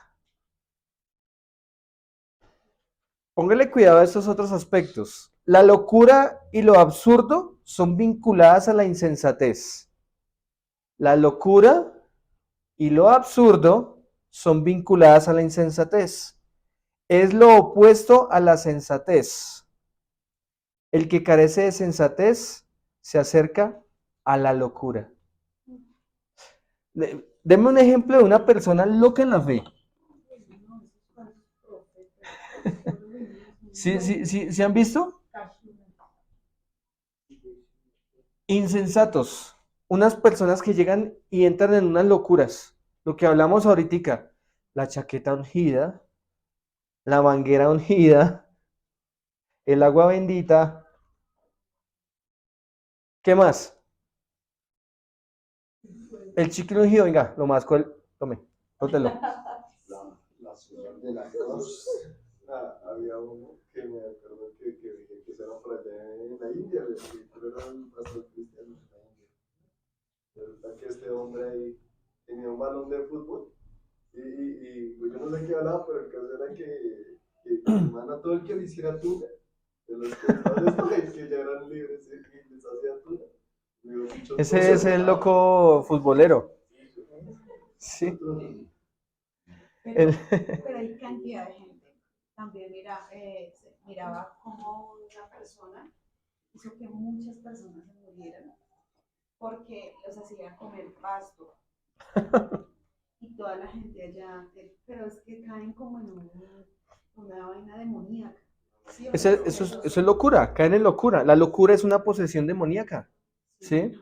[SPEAKER 3] Póngale cuidado a estos otros aspectos. La locura y lo absurdo son vinculadas a la insensatez. La locura y lo absurdo son vinculadas a la insensatez. Es lo opuesto a la sensatez. El que carece de sensatez se acerca a la locura. Deme un ejemplo de una persona loca en la fe. ¿Sí han visto? Insensatos. Unas personas que llegan y entran en unas locuras. Lo que hablamos ahorita. La chaqueta ungida, la manguera ungida, el agua bendita. ¿Qué más? El chicle ungido, venga, lo más cual, tome, tótelo.
[SPEAKER 5] La señal de la cruz. Había uno que me acuerdo que dije que era por allá en la India, pero era un pastor cristiano en la India. Resulta que este hombre ahí tenía un balón de fútbol pues yo no sé qué hablaba, pero el caso era que hermano, a todo el que le hiciera tuna, de los pescadores que ya eran libres y les hacía tuna.
[SPEAKER 3] Ese es el loco futbolero. Sí.
[SPEAKER 4] Pero hay cantidad de gente. También miraba como una persona hizo que muchas personas se murieran porque los hacía comer pasto. Y toda la gente allá, pero es que caen como en una vaina demoníaca. ¿Sí?
[SPEAKER 3] Eso es locura, caen en locura. La locura es una posesión demoníaca. ¿Sí?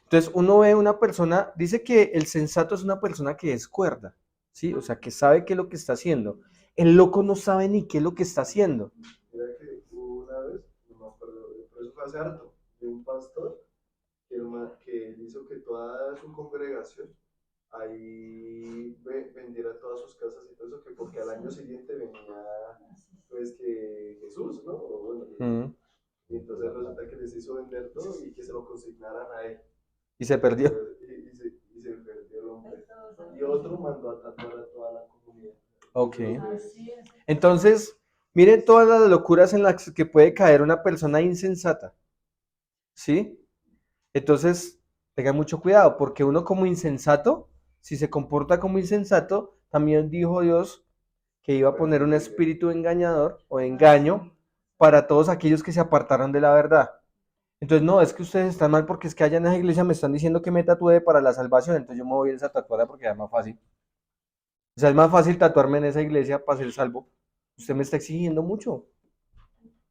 [SPEAKER 3] Entonces uno ve una persona, dice que el sensato es una persona que es cuerda, ¿sí? O sea, que sabe qué es lo que está haciendo. El loco no sabe ni qué es lo que está haciendo.
[SPEAKER 5] Mira que una vez, no me acuerdo, pero eso fue hace harto, de un pastor que él hizo que toda su congregación ahí vendiera todas sus casas y todo eso, que porque al año siguiente venía pues que Jesús, ¿no? O bueno, y entonces resulta que les hizo vender todo y que se lo consignaran a él.
[SPEAKER 3] Y se perdió.
[SPEAKER 5] Y se perdió el hombre. Y otro mandó a tatuar a toda la comunidad.
[SPEAKER 3] Ok. Entonces, miren todas las locuras en las que puede caer una persona insensata. ¿Sí? Entonces, tengan mucho cuidado, porque uno como insensato, si se comporta como insensato, también dijo Dios que iba a poner un espíritu engañador o engaño para todos aquellos que se apartaron de la verdad. Entonces, no, es que ustedes están mal porque es que allá en esa iglesia me están diciendo que me tatúe para la salvación, entonces yo me voy a esa tatuada porque es más fácil. O sea, es más fácil tatuarme en esa iglesia para ser salvo. Usted me está exigiendo mucho.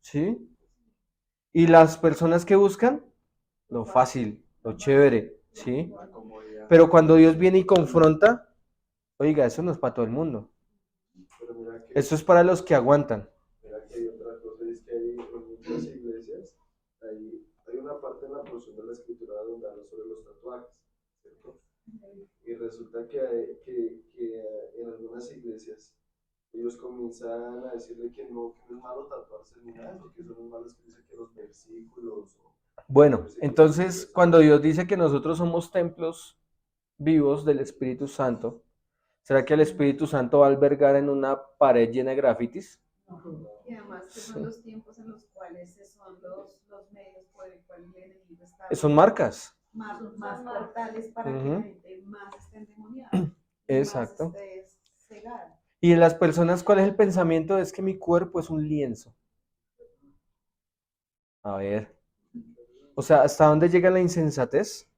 [SPEAKER 3] ¿Sí? Y las personas que buscan lo fácil, lo chévere, ¿sí? Pero cuando Dios viene y confronta, oiga, eso no es para todo el mundo. Eso es para los que aguantan.
[SPEAKER 5] Mira que hay otra cosa, es que hay en muchas iglesias, hay una parte en la porción de la escritura donde habla sobre los tatuajes, ¿cierto? Y resulta que en algunas iglesias ellos comienzan a decirle que no es malo tatuarse ni nada, porque son los malos que dicen que los versículos.
[SPEAKER 3] Bueno, entonces cuando Dios dice que nosotros somos templos vivos del Espíritu Santo, ¿será que el Espíritu Santo va a albergar en una pared llena de grafitis?
[SPEAKER 4] Y además que son los tiempos en los cuales son los medios por el cual el enemigo está.
[SPEAKER 3] Son marcas.
[SPEAKER 4] Más portales para que la gente más esté endemoniada.
[SPEAKER 3] Exacto.
[SPEAKER 4] Más esté cegada.
[SPEAKER 3] Y en las personas, ¿cuál es el pensamiento? Es que mi cuerpo es un lienzo. A ver. O sea, ¿hasta dónde llega la insensatez?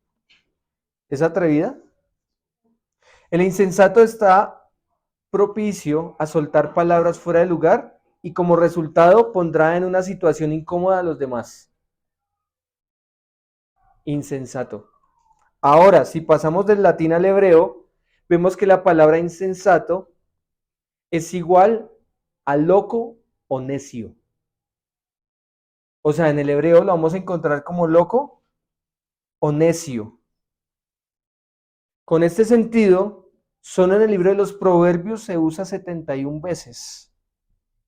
[SPEAKER 3] ¿Es atrevida? El insensato está propicio a soltar palabras fuera de lugar y como resultado pondrá en una situación incómoda a los demás. Insensato. Ahora, si pasamos del latín al hebreo, vemos que la palabra insensato es igual a loco o necio. O sea, en el hebreo lo vamos a encontrar como loco o necio. Con este sentido, solo en el libro de los Proverbios se usa 71 veces.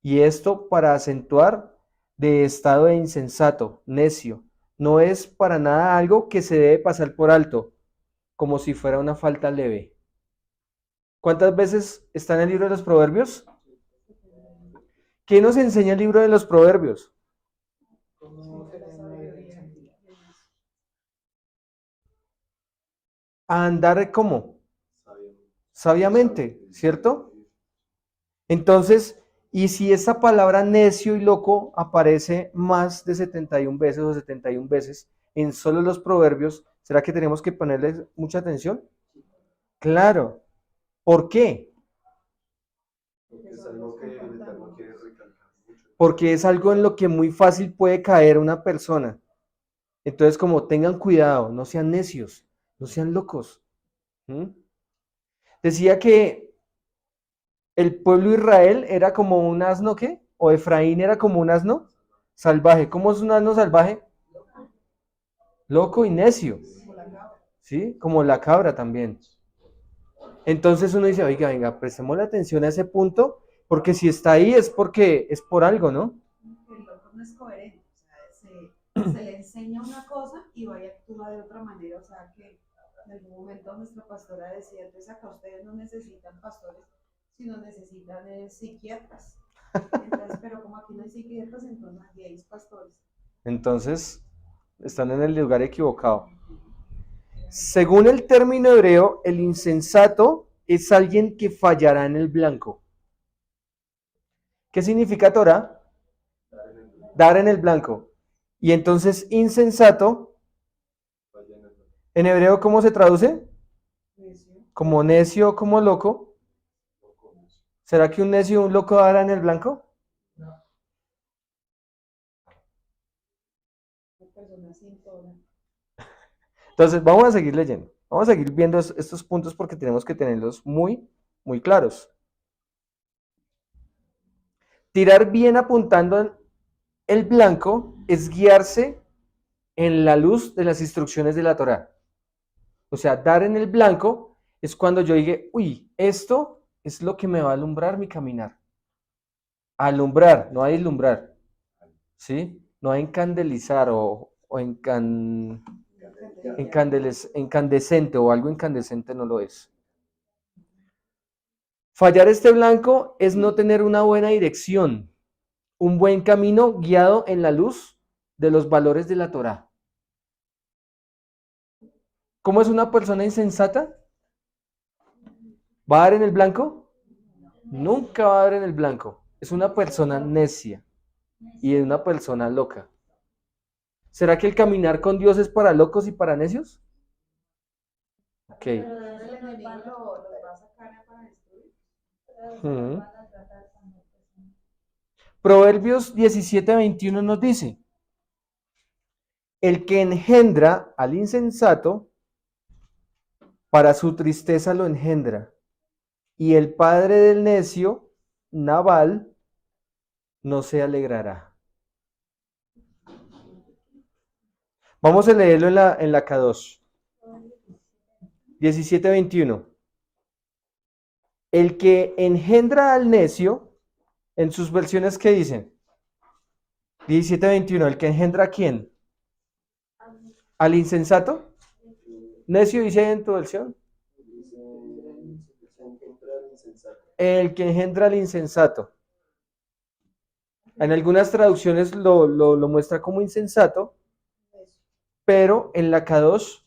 [SPEAKER 3] Y esto para acentuar de estado de insensato, necio. No es para nada algo que se debe pasar por alto, como si fuera una falta leve. ¿Cuántas veces está en el libro de los Proverbios? ¿Qué nos enseña el libro de los Proverbios? A andar ¿cómo? sabiamente, ¿cierto? Entonces, y si esa palabra necio y loco aparece más de 71 veces o 71 veces en solo los proverbios, ¿será que tenemos que ponerle mucha atención? Claro. ¿Por qué?
[SPEAKER 5] Porque es algo que el Eterno quiere recalcar mucho.
[SPEAKER 3] Porque es algo en lo que muy fácil puede caer una persona. Entonces, como tengan cuidado, no sean necios, no sean locos. ¿Mm? Decía que el pueblo de Israel era como un asno, ¿qué? O Efraín era como un asno salvaje. ¿Cómo es un asno salvaje? Loco y necio. ¿Sí? Como la cabra también. Entonces uno dice, oiga, venga, prestemos la atención a ese punto, porque si está ahí es porque es por algo, ¿no?
[SPEAKER 4] El loco no es coherente, o sea, se le enseña una cosa y va y actúa de otra manera, o sea que en algún momento nuestra pastora decía, entonces acá ustedes no necesitan pastores, sino necesitan psiquiatras. Entonces, pero como aquí no hay psiquiatras, entonces aquí hay pastores.
[SPEAKER 3] Entonces, están en el lugar equivocado. Según el término hebreo, el insensato es alguien que fallará en el blanco. ¿Qué significa Torah? Dar en el blanco. Y entonces, insensato, en hebreo, ¿cómo se traduce? Como necio, como loco. ¿Será que un necio y un loco dará en el blanco?
[SPEAKER 4] Una persona sin Torah.
[SPEAKER 3] Entonces, vamos a seguir leyendo. Vamos a seguir viendo estos puntos porque tenemos que tenerlos muy, muy claros. Tirar bien apuntando en el blanco es guiarse en la luz de las instrucciones de la Torá. O sea, dar en el blanco es cuando yo diga, uy, esto es lo que me va a alumbrar mi caminar. Alumbrar, no a ilumbrar, ¿sí? No a encandelizar o incandescente o algo incandescente no lo es. Fallar este blanco es no tener una buena dirección, un buen camino guiado en la luz de los valores de la Torá. ¿Cómo es una persona insensata? ¿Va a dar en el blanco? Nunca va a dar en el blanco. Es una persona necia y es una persona loca. ¿Será que el caminar con Dios es para locos y para necios? Ok.
[SPEAKER 4] El enemigo los va a sacar para destruir.
[SPEAKER 3] Hmm. Proverbios 17:21 nos dice, el que engendra al insensato, para su tristeza lo engendra, y el padre del necio, Nabal, no se alegrará. Vamos a leerlo en la K2. 17:21. El que engendra al necio, en sus versiones, ¿qué dicen? 17:21. ¿El que engendra a quién? ¿Al insensato? ¿Necio dice en tu versión? El que engendra al insensato. En algunas traducciones lo muestra como insensato, pero en la K2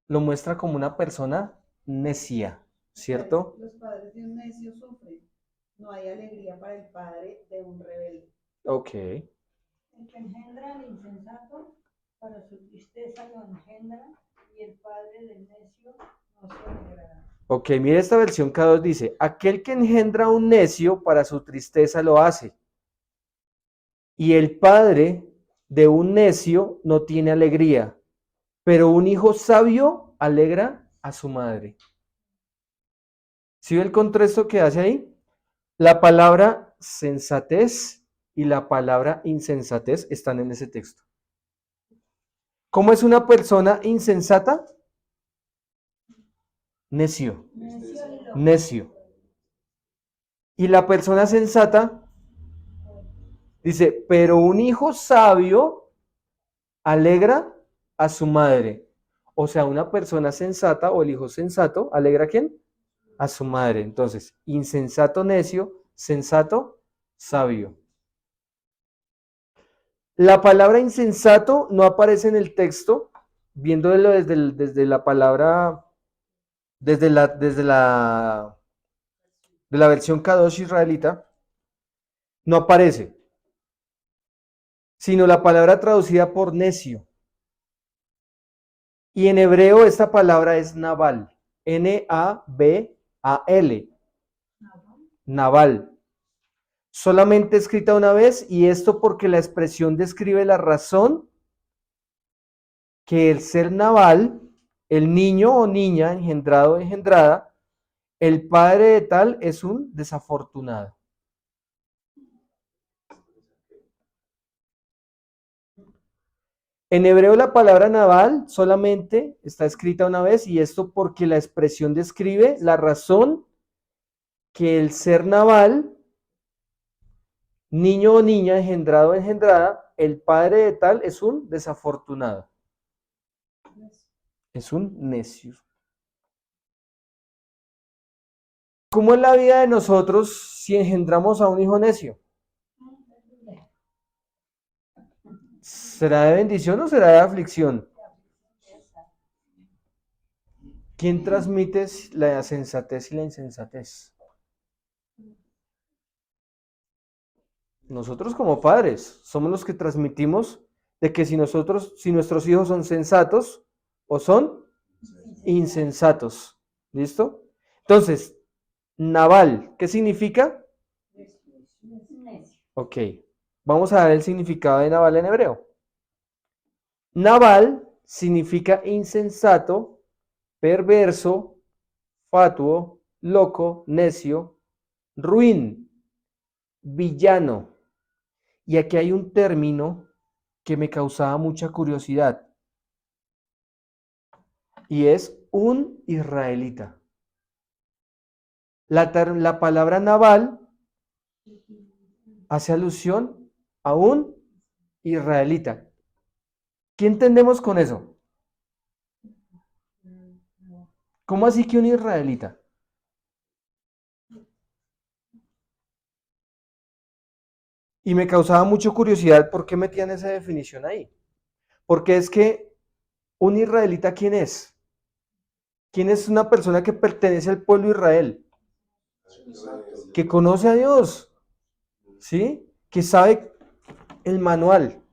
[SPEAKER 3] lo muestra como una persona necia, ¿cierto?
[SPEAKER 4] Los padres de un necio sufren. No hay alegría para el padre de un rebelde.
[SPEAKER 3] Ok.
[SPEAKER 6] El que engendra al insensato, para su tristeza lo engendra, y el padre del necio no se alegrará.
[SPEAKER 3] Ok, mire esta versión K2 dice, aquel que engendra a un necio para su tristeza lo hace. Y el padre de un necio no tiene alegría, pero un hijo sabio alegra a su madre. ¿Sí ve el contraste que hace ahí? La palabra sensatez y la palabra insensatez están en ese texto. ¿Cómo es una persona insensata? Necio. Necio. Y la persona sensata dice, pero un hijo sabio alegra a su madre. O sea, una persona sensata o el hijo sensato alegra ¿a quién? A su madre. Entonces, insensato necio, sensato sabio. La palabra insensato no aparece en el texto, viéndolo desde la palabra de la versión Kadosh israelita, no aparece, sino la palabra traducida por necio. Y en hebreo esta palabra es Nabal, N-A-B-A-L, Nabal. Solamente escrita una vez, y esto porque la expresión describe la razón que el ser Nabal, el niño o niña engendrado o engendrada, el padre de tal es un desafortunado. En hebreo la palabra Nabal solamente está escrita una vez, y esto porque la expresión describe la razón que el ser Nabal, niño o niña engendrado o engendrada, el padre de tal es un desafortunado. Es un necio. ¿Cómo es la vida de nosotros si engendramos a un hijo necio? ¿Será de bendición o será de aflicción? ¿Quién transmite la sensatez y la insensatez? Nosotros como padres somos los que transmitimos de que si nuestros hijos son sensatos o son insensatos. ¿Listo? Entonces, Nabal, ¿qué significa? Ok, vamos a dar el significado de Nabal en hebreo. Nabal significa insensato, perverso, fatuo, loco, necio, ruin, villano. Y aquí hay un término que me causaba mucha curiosidad, y es un israelita. La palabra Nabal hace alusión a un israelita. ¿Qué entendemos con eso? ¿Cómo así que un israelita? Y me causaba mucha curiosidad por qué metían esa definición ahí. Porque es que un israelita, ¿quién es? ¿Quién es una persona que pertenece al pueblo de Israel? Que conoce a Dios, ¿sí? Que sabe el manual,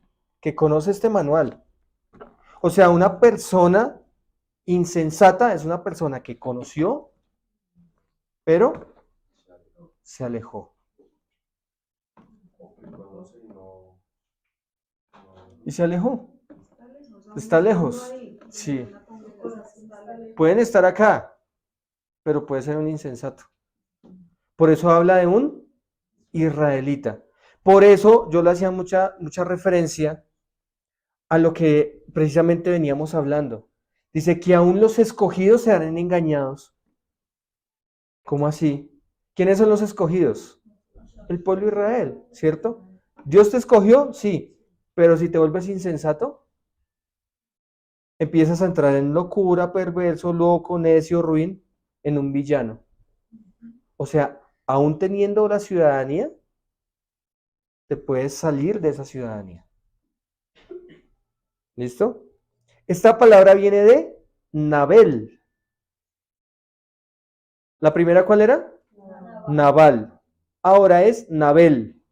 [SPEAKER 3] que conoce este manual. O sea, una persona insensata es una persona que conoció, pero se alejó. Y se alejó. Está lejos. Sí. Pueden estar acá, pero puede ser un insensato. Por eso habla de un israelita. Por eso yo le hacía mucha referencia a lo que precisamente veníamos hablando. Dice que aún los escogidos se harán engañados. ¿Cómo así? ¿Quiénes son los escogidos? El pueblo de Israel, ¿cierto? ¿Dios te escogió? Sí, pero si te vuelves insensato, empiezas a entrar en locura, perverso, loco, necio, ruin, en un villano. O sea, aún teniendo la ciudadanía, te puedes salir de esa ciudadanía. ¿Listo? Esta palabra viene de Nabel. ¿La primera cuál era? Nabal. Ahora es Nabel.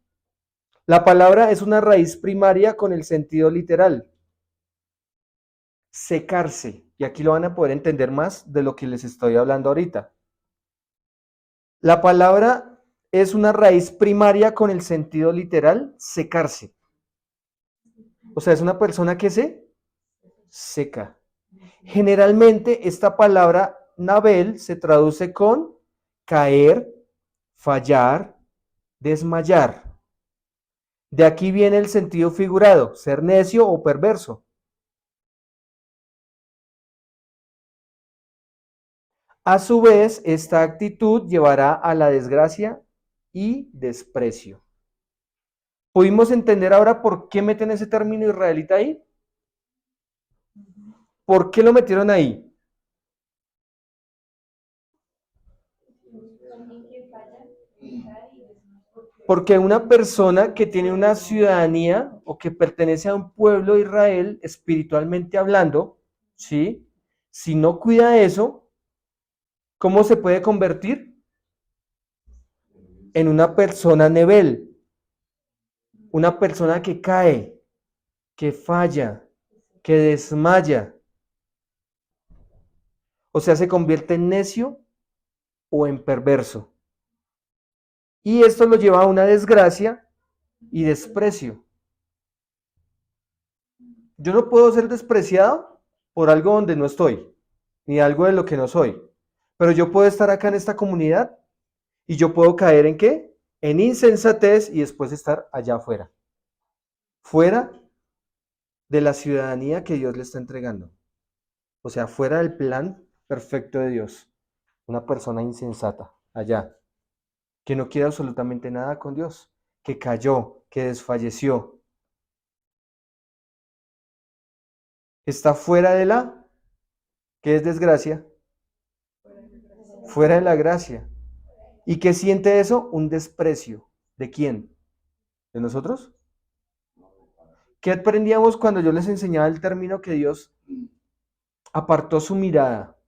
[SPEAKER 3] La palabra es una raíz primaria con el sentido literal. Secarse. Y aquí lo van a poder entender más de lo que les estoy hablando ahorita. La palabra es una raíz primaria con el sentido literal, secarse. O sea, es una persona que se seca. Generalmente esta palabra Nabel se traduce con caer, fallar, desmayar. De aquí viene el sentido figurado, ser necio o perverso. A su vez, esta actitud llevará a la desgracia y desprecio. ¿Pudimos entender ahora por qué meten ese término israelita ahí? ¿Por qué lo metieron ahí? Porque una persona que tiene una ciudadanía o que pertenece a un pueblo de Israel, espiritualmente hablando, ¿sí? Si no cuida eso, ¿Cómo se puede convertir? En una persona nevel, una persona que cae, que falla, que desmaya. O sea, se convierte en necio o en perverso. Y esto lo lleva a una desgracia y desprecio. Yo no puedo ser despreciado por algo donde no estoy, ni algo de lo que no soy. Pero yo puedo estar acá en esta comunidad y yo puedo caer ¿en qué? En insensatez y después estar allá afuera. Fuera de la ciudadanía que Dios le está entregando. O sea, fuera del plan perfecto de Dios. Una persona insensata, allá, que no quiere absolutamente nada con Dios, que cayó, que desfalleció. Está fuera de la, ¿qué es desgracia? Fuera de la gracia. ¿Y qué siente eso? Un desprecio. ¿De quién? ¿De nosotros? ¿Qué aprendíamos cuando yo les enseñaba el término que Dios apartó su mirada,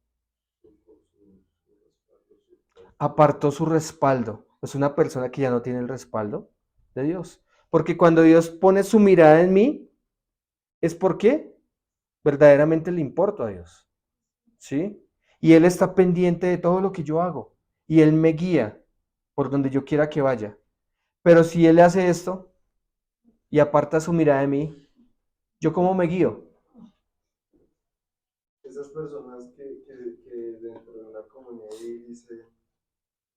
[SPEAKER 3] apartó su respaldo? Es una persona que ya no tiene el respaldo de Dios. Porque cuando Dios pone su mirada en mí, es porque verdaderamente le importo a Dios. ¿Sí? Y Él está pendiente de todo lo que yo hago. Y Él me guía por donde yo quiera que vaya. Pero si Él hace esto y aparta su mirada de mí, ¿yo cómo me guío?
[SPEAKER 5] Esas personas que dentro de una comunidad dicen,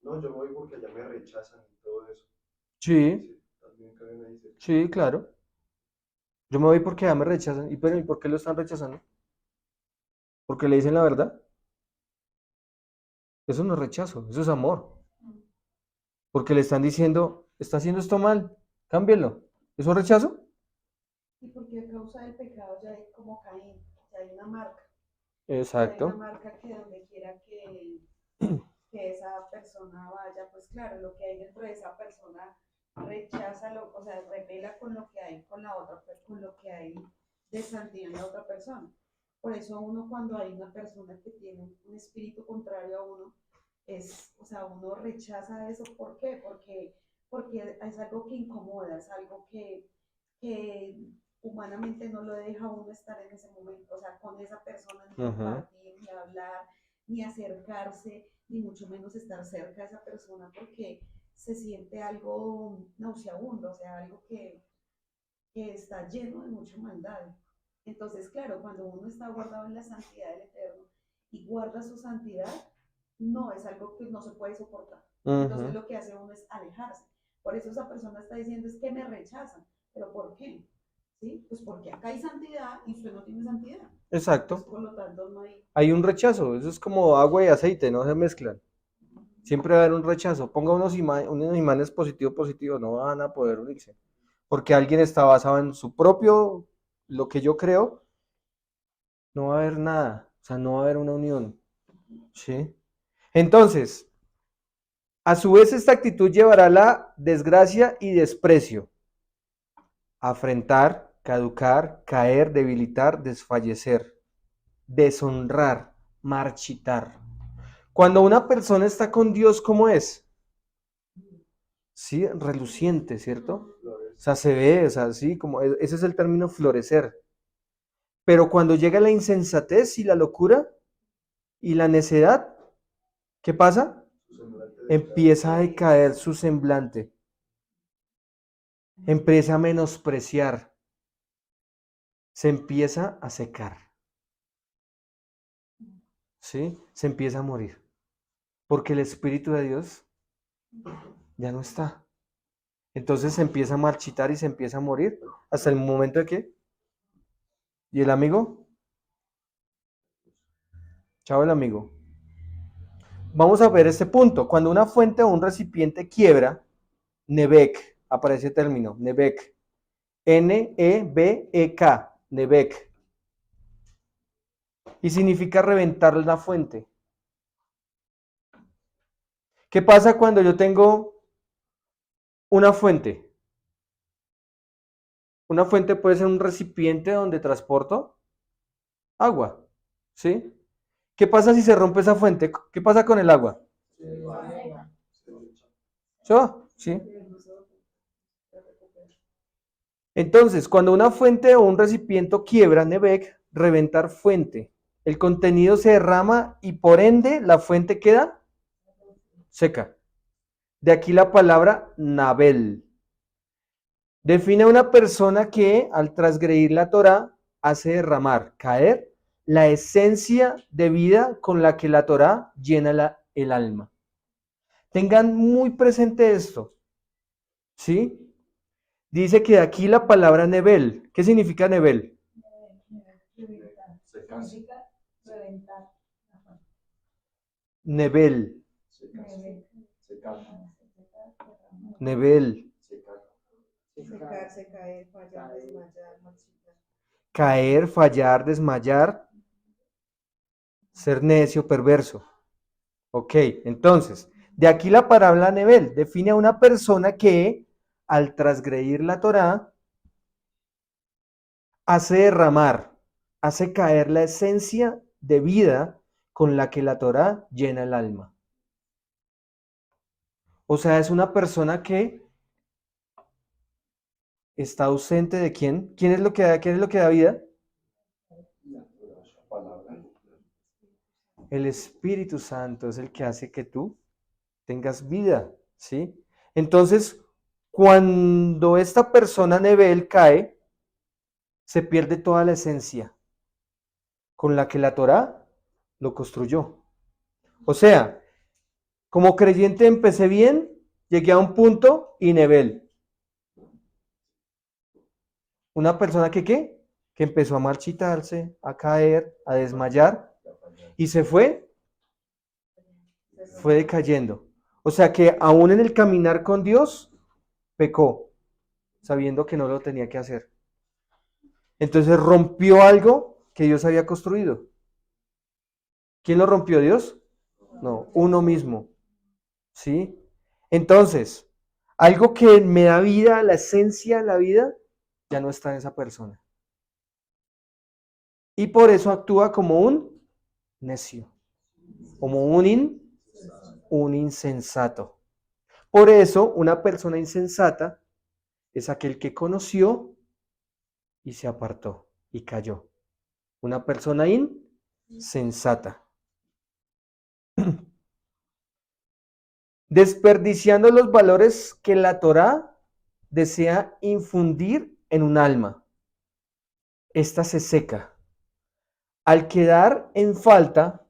[SPEAKER 5] no, yo me voy porque allá me rechazan y todo eso.
[SPEAKER 3] Sí,
[SPEAKER 5] Sí, también caen ahí.
[SPEAKER 3] sí, claro. Yo me voy porque ya me rechazan. ¿Y pero ¿y por qué lo están rechazando? ¿Porque le dicen la verdad? Eso no es rechazo, eso es amor. Porque le están diciendo, está haciendo esto mal, cámbielo. ¿Eso es rechazo?
[SPEAKER 4] Y porque a causa del pecado ya hay como Caín, ya hay una marca. Hay una
[SPEAKER 3] Exacto.
[SPEAKER 4] marca que donde quiera que esa persona vaya, pues claro, lo que hay dentro de esa persona rechaza, o sea, revela con lo que hay con la otra, con lo que hay de santidad en la otra persona. Por eso uno cuando hay una persona que tiene un espíritu contrario a uno, o sea, uno rechaza eso. ¿Por qué? Porque es algo que incomoda, es algo que humanamente no lo deja a uno estar en ese momento, o sea, con esa persona ni compartir, ni hablar, ni acercarse, ni mucho menos estar cerca de esa persona porque se siente algo nauseabundo, o sea, algo que está lleno de mucha maldad. Entonces, claro, cuando uno está guardado en la santidad del Eterno y guarda su santidad, no es algo que no se puede soportar. Entonces lo que hace uno es alejarse. Por eso esa persona está diciendo es que me rechazan. ¿Pero por qué? ¿Sí? Pues porque acá hay santidad y usted no tiene santidad.
[SPEAKER 3] Exacto.
[SPEAKER 4] Pues, por lo tanto, no hay...
[SPEAKER 3] Hay un rechazo, eso es como agua y aceite, no se mezclan. Siempre va a haber un rechazo. Ponga unos imanes positivo, no van a poder unirse. Porque alguien está basado en su propio, lo que yo creo, no va a haber nada. O sea, no va a haber una unión. ¿Sí? Entonces, a su vez esta actitud llevará a la desgracia y desprecio. Afrentar, caducar, caer, debilitar, desfallecer, deshonrar, marchitar. Cuando una persona está con Dios, ¿cómo es? Sí, reluciente, ¿cierto? O sea, se ve, o sea, sí, como ese es el término florecer. Pero cuando llega la insensatez y la locura y la necedad, ¿qué pasa? Empieza a decaer su semblante. Empieza a menospreciar. Se empieza a secar. ¿Sí? Se empieza a morir. Porque el Espíritu de Dios ya no está. Entonces se empieza a marchitar y se empieza a morir hasta el momento de que... ¿Y el amigo? Chao el amigo. Vamos a ver este punto. Cuando una fuente o un recipiente quiebra, Nebek, aparece el término, Nebek. N-E-B-E-K, Nebek. Y significa reventar la fuente. ¿Qué pasa cuando yo tengo una fuente? Una fuente puede ser un recipiente donde transporto agua, ¿sí? ¿Qué pasa si se rompe esa fuente? ¿Qué pasa con el agua? ¿Yo? ¿Sí? Entonces, cuando una fuente o un recipiente quiebra, Nevek, reventar fuente, el contenido se derrama y por ende la fuente queda seca. De aquí la palabra Nabel. Define a una persona que al transgredir la Torá hace derramar, caer, la esencia de vida con la que la Torá llena el alma. Tengan muy presente esto, ¿sí? Dice que de aquí la palabra Nebel. ¿Qué significa Nebel?
[SPEAKER 6] Significa reventar.
[SPEAKER 3] Nebel. Nebel.
[SPEAKER 4] Secarse, caer, fallar, desmayar, marchitar.
[SPEAKER 3] Caer, fallar, desmayar, ser necio, perverso. Ok, entonces, de aquí la palabra Nebel define a una persona que al transgredir la Torá hace derramar, hace caer la esencia de vida con la que la Torá llena el alma. O sea, es una persona que está ausente de ¿quién? ¿Quién es lo que da vida? El Espíritu Santo es el que hace que tú tengas vida, ¿sí? Entonces, cuando esta persona Nebel cae, se pierde toda la esencia con la que la Torá lo construyó. O sea, como creyente empecé bien, llegué a un punto y Nebel. Una persona que ¿qué? Que empezó a marchitarse, a caer, a desmayar y se fue decayendo. O sea que aún en el caminar con Dios, pecó, sabiendo que no lo tenía que hacer. Entonces rompió algo que Dios había construido. ¿Quién lo rompió? ¿Dios? No, uno mismo. ¿Sí? Entonces, algo que me da vida, la esencia de la vida, ya no está en esa persona. Y por eso actúa como un necio, como un insensato. Por eso, una persona insensata es aquel que conoció y se apartó y cayó. Una persona insensata. Desperdiciando los valores que la Torá desea infundir en un alma. Esta se seca. Al quedar en falta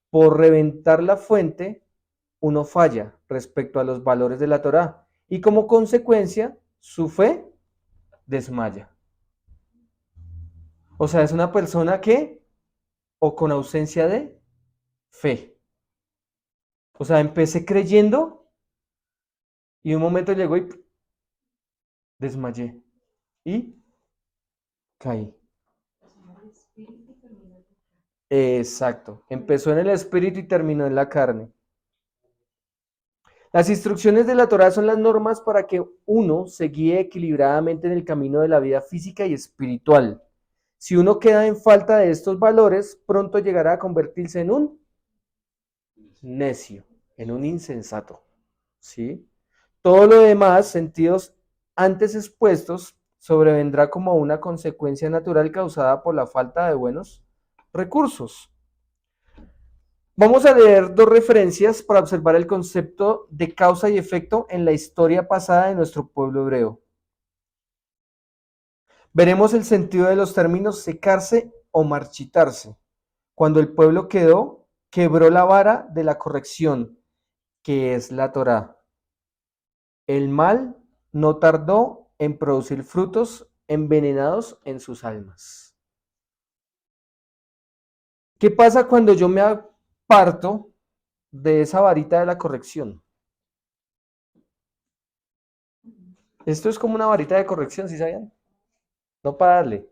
[SPEAKER 3] por reventar la fuente, uno falla respecto a los valores de la Torá y como consecuencia su fe desmaya. O sea, es una persona que o con ausencia de fe. O sea, empecé creyendo y un momento llegó y desmayé y caí. Exacto. Empezó en el espíritu y terminó en la carne. Las instrucciones de la Torá son las normas para que uno se guíe equilibradamente en el camino de la vida física y espiritual. Si uno queda en falta de estos valores, pronto llegará a convertirse en un necio, en un insensato. ¿Sí? Todo lo demás, sentidos antes expuestos, sobrevendrá como una consecuencia natural causada por la falta de buenos recursos. Vamos a leer dos referencias para observar el concepto de causa y efecto en la historia pasada de nuestro pueblo hebreo. Veremos el sentido de los términos secarse o marchitarse, cuando el pueblo quebró la vara de la corrección, que es la Torá. El mal no tardó en producir frutos envenenados en sus almas. ¿Qué pasa cuando yo me aparto de esa varita de la corrección? Esto es como una varita de corrección, ¿sí sabían? No para darle,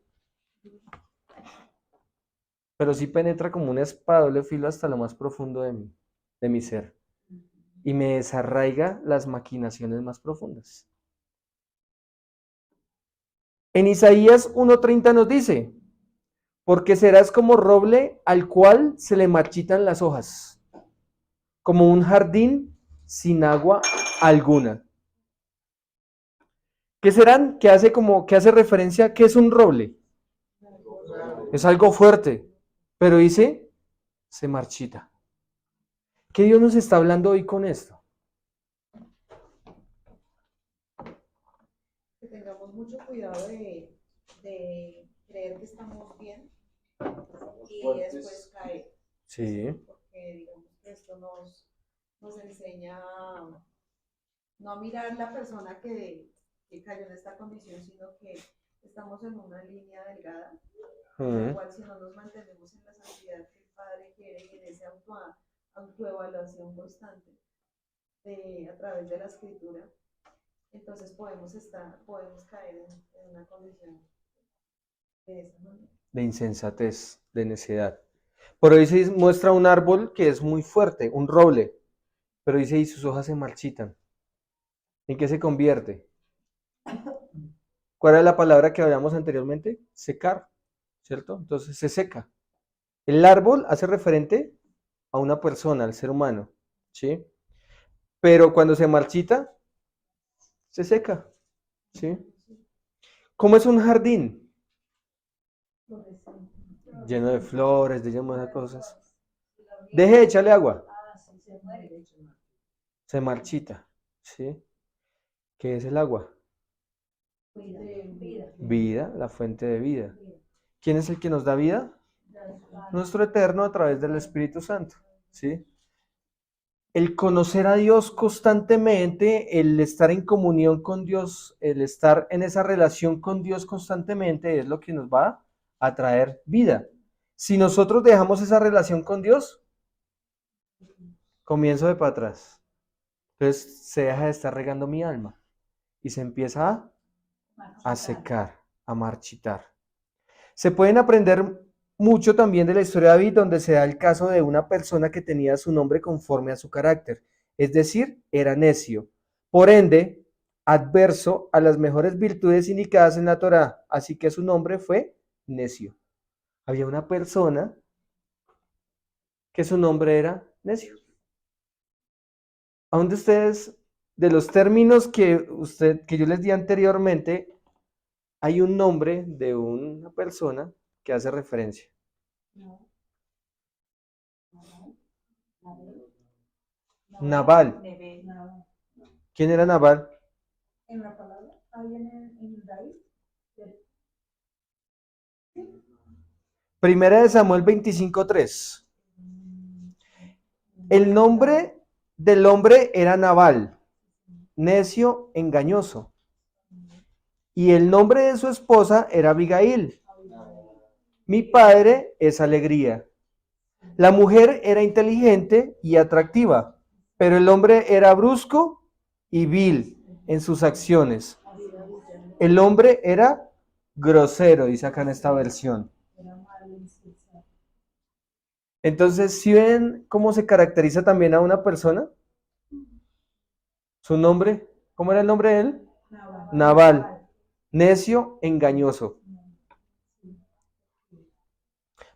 [SPEAKER 3] pero sí penetra como una espada de doble filo hasta lo más profundo de mi ser, y me desarraiga las maquinaciones más profundas. En Isaías 1:30 nos dice: porque serás como roble al cual se le marchitan las hojas, como un jardín sin agua alguna. ¿Qué serán? Que hace referencia, ¿qué es un roble? Es algo fuerte, pero dice, se marchita. ¿Qué Dios nos está hablando hoy con esto?
[SPEAKER 4] Que tengamos mucho cuidado de creer que estamos bien y después caer.
[SPEAKER 3] Sí.
[SPEAKER 4] Porque digamos que esto nos enseña no a mirar la persona que cayó en esta condición, sino que estamos en una línea delgada, en la cual si no nos mantenemos en la santidad que el Padre quiere y en esa autoevaluación constante a través de la Escritura, entonces podemos caer en una condición de esa manera.
[SPEAKER 3] De insensatez, de necedad. Por ahí se muestra un árbol que es muy fuerte, un roble, pero dice, y sus hojas se marchitan. ¿En qué se convierte? ¿Cuál era la palabra que hablamos anteriormente? Secar, ¿cierto? Entonces se seca. El árbol hace referente a una persona, al ser humano, ¿sí? Pero cuando se marchita, se seca, ¿sí? ¿Cómo es un jardín? Lleno de flores, de lleno de cosas. Deje de echarle agua. Se marchita, ¿sí? ¿Qué es el agua? Vida, la fuente de vida. ¿Quién es el que nos da vida? Nuestro Eterno a través del Espíritu Santo, ¿sí? El conocer a Dios constantemente, el estar en comunión con Dios, el estar en esa relación con Dios constantemente es lo que nos va a traer vida. Si nosotros dejamos esa relación con Dios, comienzo de para atrás. Entonces se deja de estar regando mi alma y se empieza a secar, a marchitar. Se pueden aprender mucho también de la historia de David, donde se da el caso de una persona que tenía su nombre conforme a su carácter, es decir, era necio. Por ende, adverso a las mejores virtudes indicadas en la Torá, así que su nombre fue necio. Había una persona que su nombre era necio. ¿A dónde ustedes, de los términos que yo les di anteriormente, hay un nombre de una persona que hace referencia? Nabal. ¿Quién era Nabal?
[SPEAKER 6] En la palabra, ahí en David.
[SPEAKER 3] Primera de Samuel 25:3. El nombre del hombre era Nabal, necio, engañoso. Y el nombre de su esposa era Abigail. Mi padre es alegría. La mujer era inteligente y atractiva, pero el hombre era brusco y vil en sus acciones. El hombre era grosero, dice acá en esta versión. Entonces, ¿sí ven cómo se caracteriza también a una persona? Su nombre, ¿cómo era el nombre de él? Nabal, necio, engañoso.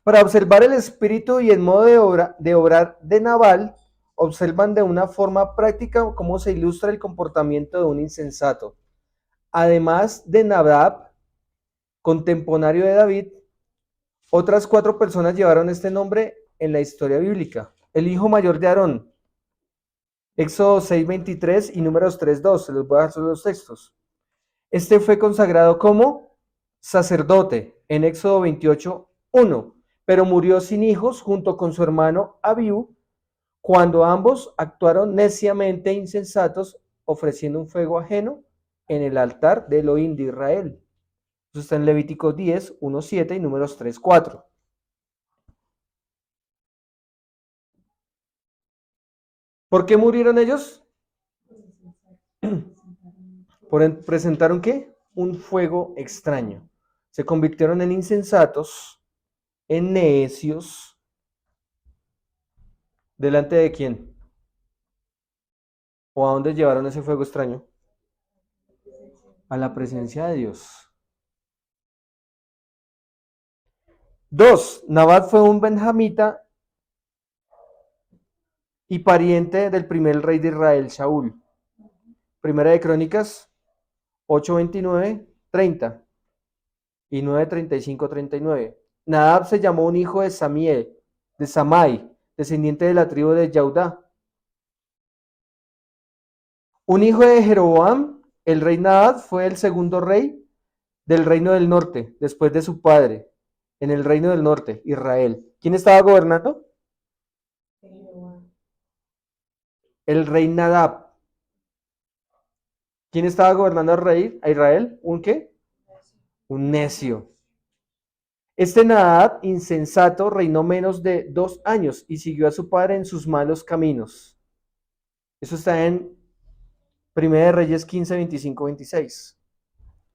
[SPEAKER 3] Para observar el espíritu y el modo de obrar de Nabal, observan de una forma práctica cómo se ilustra el comportamiento de un insensato. Además de Nadab, contemporáneo de David, otras 4 personas llevaron este nombre en la historia bíblica. El hijo mayor de Aarón, Éxodo 6:23 y Números 3:2, se los voy a dar los textos. Este fue consagrado como sacerdote en Éxodo 28:1, pero murió sin hijos junto con su hermano Abiú, cuando ambos actuaron neciamente insensatos, ofreciendo un fuego ajeno en el altar de Elohim de Israel. Eso está en Levítico 10:1-7 y Números 3:4. ¿Por qué murieron ellos? ¿Presentaron qué? Un fuego extraño. Se convirtieron en insensatos, en necios. ¿Delante de quién? ¿O a dónde llevaron ese fuego extraño? A la presencia de Dios. 2. Nabat fue un benjamita y pariente del primer rey de Israel, Shaul. Primera de Crónicas 8:29, 30 y 9:35, 39. Nadab se llamó un hijo de Samai, descendiente de la tribu de Judá. Un hijo de Jeroboam, el rey Nadab fue el segundo rey del reino del norte, después de su padre, en el reino del norte, Israel. ¿Quién estaba gobernando? El rey Nadab. ¿Quién estaba gobernando a Israel? ¿Un qué? Un necio. Este Nadab, insensato, reinó menos de 2 años y siguió a su padre en sus malos caminos. Eso está en 1 de Reyes 15, 25, 26.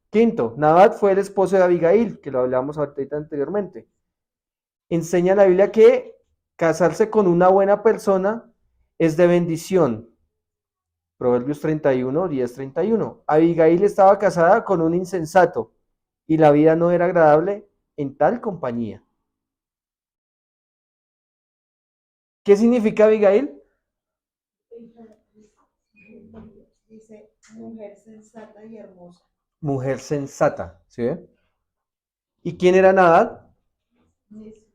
[SPEAKER 3] Quinto, Nabat fue el esposo de Abigail, que lo hablamos ahorita anteriormente. Enseña la Biblia que casarse con una buena persona es de bendición. Proverbios 31, 10, 31. Abigail estaba casada con un insensato y la vida no era agradable en tal compañía. ¿Qué significa Abigail?
[SPEAKER 4] Dice, mujer sensata y hermosa.
[SPEAKER 3] Mujer sensata, ¿sí ve? ¿Y quién era Nadab?
[SPEAKER 4] Necio,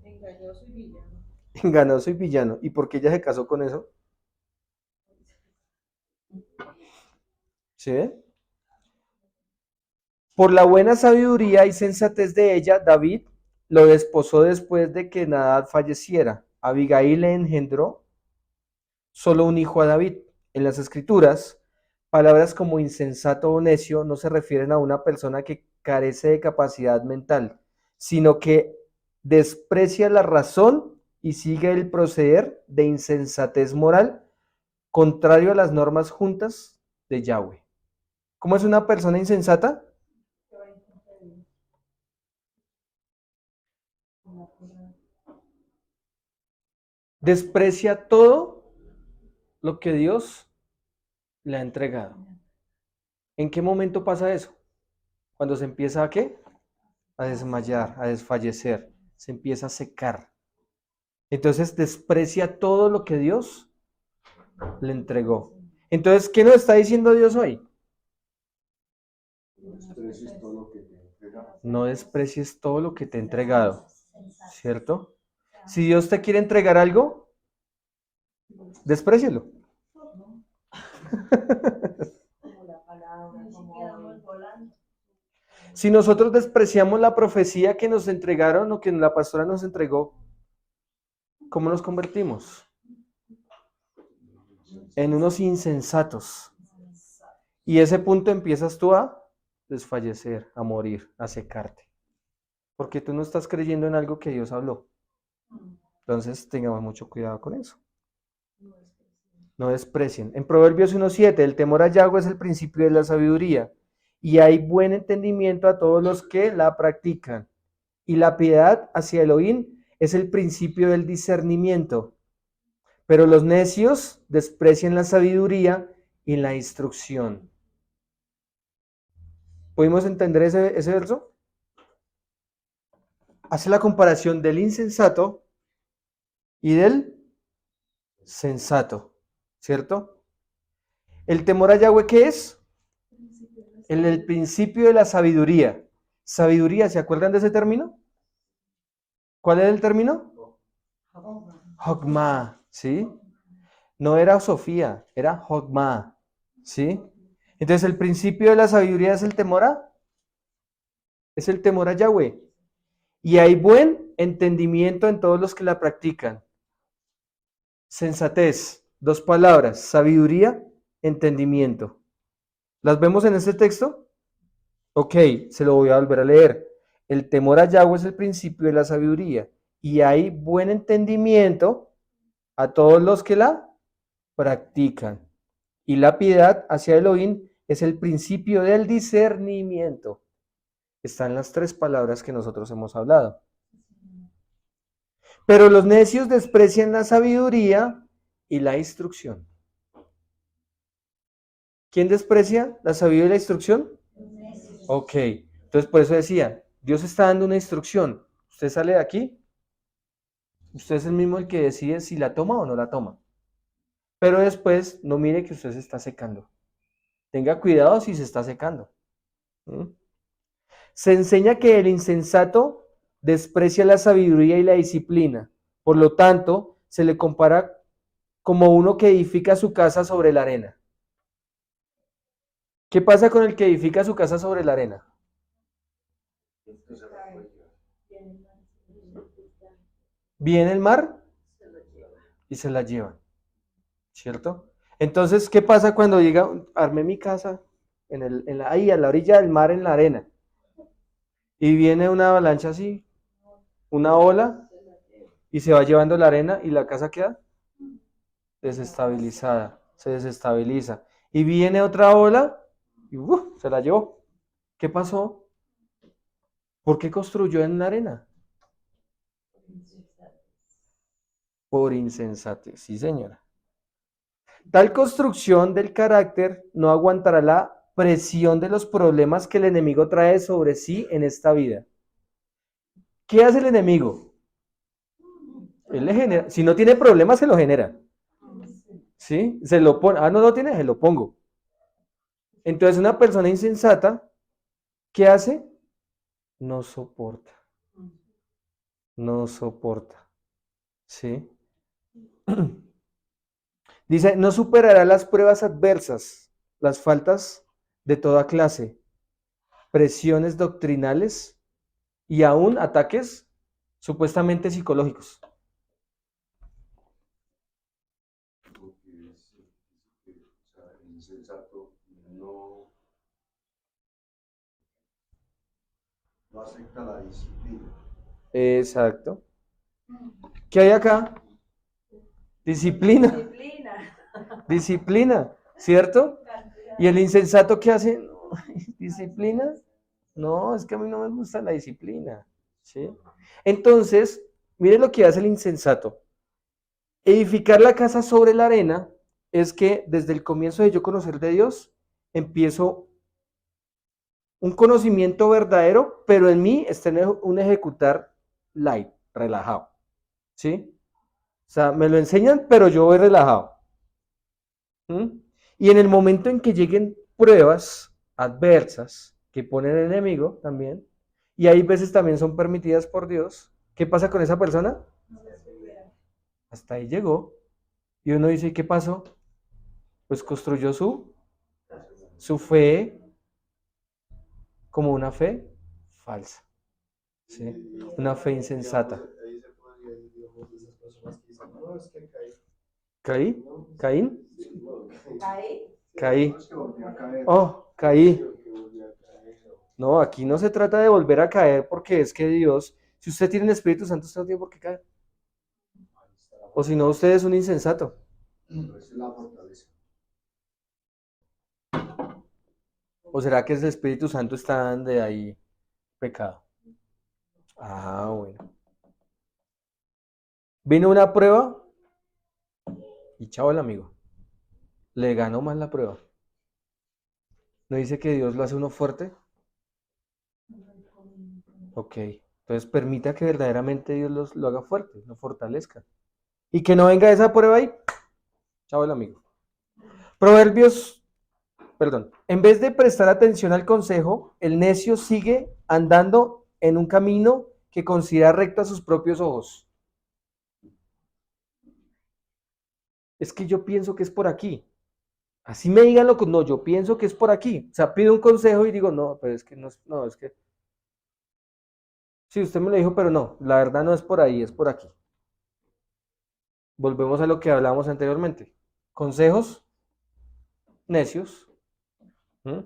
[SPEAKER 4] engañoso y villano.
[SPEAKER 3] Engañoso y villano. ¿Y por qué ella se casó con eso? ¿Sí ve? Por la buena sabiduría y sensatez de ella, David lo desposó después de que Nadab falleciera. Abigail le engendró solo un hijo a David. En las escrituras, palabras como insensato o necio no se refieren a una persona que carece de capacidad mental, sino que desprecia la razón y sigue el proceder de insensatez moral, contrario a las normas juntas de Yahweh. ¿Cómo es una persona insensata? Desprecia todo lo que Dios le ha entregado. ¿En qué momento pasa eso? Cuando se empieza a ¿qué? A desmayar, a desfallecer, se empieza a secar. Entonces desprecia todo lo que Dios le entregó. Entonces, ¿qué nos está diciendo Dios hoy? No desprecies todo lo que te he entregado, ¿cierto? Si Dios te quiere entregar algo, desprécielo. Si nosotros despreciamos la profecía que nos entregaron o que la pastora nos entregó, ¿cómo nos convertimos? En unos insensatos. Y ese punto empiezas tú a desfallecer, a morir, a secarte. Porque tú no estás creyendo en algo que Dios habló. Entonces tengamos mucho cuidado con eso. No desprecien. En Proverbios 1:7, el temor a Yahweh es el principio de la sabiduría, y hay buen entendimiento a todos los que la practican. Y la piedad hacia Elohim es el principio del discernimiento. Pero los necios desprecian la sabiduría y la instrucción. ¿Pudimos entender ese verso? Hace la comparación del insensato y del sensato, ¿cierto? El temor a Yahweh, ¿qué es? El principio de la sabiduría. Sabiduría, ¿se acuerdan de ese término? ¿Cuál es el término? Hogma, ¿sí? No era Sofía, era Hogma, ¿sí? Entonces el principio de la sabiduría es el temor a Yahweh. Y hay buen entendimiento en todos los que la practican. Sensatez, 2 palabras, sabiduría, entendimiento. ¿Las vemos en este texto? Ok, se lo voy a volver a leer. El temor a Yahweh es el principio de la sabiduría y hay buen entendimiento a todos los que la practican. Y la piedad hacia Elohim es el principio del discernimiento. Están las 3 palabras que nosotros hemos hablado. Pero los necios desprecian la sabiduría y la instrucción. ¿Quién desprecia la sabiduría y la instrucción? Ok, entonces por eso decía, Dios está dando una instrucción. Usted sale de aquí, usted es el mismo el que decide si la toma o no la toma. Pero después no mire que usted se está secando. Tenga cuidado si se está secando. ¿Mm? Se enseña que el insensato desprecia la sabiduría y la disciplina. Por lo tanto, se le compara como uno que edifica su casa sobre la arena. ¿Qué pasa con el que edifica su casa sobre la arena? Viene el mar y se la llevan, ¿cierto? Entonces, ¿qué pasa cuando llega, armé mi casa ahí a la orilla del mar en la arena y viene una avalancha así, una ola y se va llevando la arena y la casa queda desestabilizada, se desestabiliza y viene otra ola y se la llevó? ¿Qué pasó? ¿Por qué construyó en la arena? Por insensatez, sí señora. Tal construcción del carácter no aguantará la presión de los problemas que el enemigo trae sobre sí en esta vida. ¿Qué hace el enemigo? Él le genera, si no tiene problemas, se lo genera. ¿Sí? Se lo pone. Ah, no lo tiene, se lo pongo. Entonces, una persona insensata, ¿qué hace? No soporta. No soporta. ¿Sí? Dice, no superará las pruebas adversas, las faltas de toda clase, presiones doctrinales y aún ataques supuestamente psicológicos.
[SPEAKER 5] Porque o sea, el insensato no acepta la disciplina.
[SPEAKER 3] Exacto. ¿Qué hay acá? Disciplina. Disciplina, ¿cierto? ¿Y el insensato qué hace? No, ¿disciplina? No, es que a mí no me gusta la disciplina, ¿sí? Entonces, mire lo que hace el insensato. Edificar la casa sobre la arena es que desde el comienzo de yo conocer de Dios, empiezo un conocimiento verdadero, pero en mí está un ejecutar light, relajado, ¿sí? O sea, me lo enseñan, pero yo voy relajado. ¿Mm? Y en el momento en que lleguen pruebas adversas que pone el enemigo también, y hay veces también son permitidas por Dios, ¿qué pasa con esa persona? Hasta ahí llegó. Y uno dice, ¿qué pasó? Pues construyó su fe como una fe falsa, ¿sí? Una fe insensata.
[SPEAKER 5] Ahí se podría ir, digamos, de esas personas que dicen, no, es que caí.
[SPEAKER 3] ¿Caí? ¿Caín?
[SPEAKER 5] No,
[SPEAKER 3] Caí.
[SPEAKER 5] no es que volví a caer.
[SPEAKER 3] Oh, caí.
[SPEAKER 5] Que volví a caer.
[SPEAKER 3] No, aquí no se trata de volver a caer porque es que Dios, si usted tiene el Espíritu Santo, usted no tiene por qué caer. O si no, usted es un insensato.
[SPEAKER 5] Pero esa es la fortaleza.
[SPEAKER 3] ¿O será que el Espíritu Santo está de ahí pecado? Ah, bueno. Vino una prueba y chao el amigo. Le ganó más la prueba. ¿No dice que Dios lo hace uno fuerte? Ok. Entonces permita que verdaderamente Dios lo haga fuerte, lo fortalezca. Y que no venga esa prueba ahí. Chao el amigo. Proverbios, perdón. En vez de prestar atención al consejo, el necio sigue andando en un camino que considera recto a sus propios ojos. Es que yo pienso que es por aquí. Así me digan no, yo pienso que es por aquí. O sea, pido un consejo y digo, no, pero es que no, es que... Sí, usted me lo dijo, pero no, la verdad no es por ahí, es por aquí. Volvemos a lo que hablábamos anteriormente. Consejos necios. ¿Mm?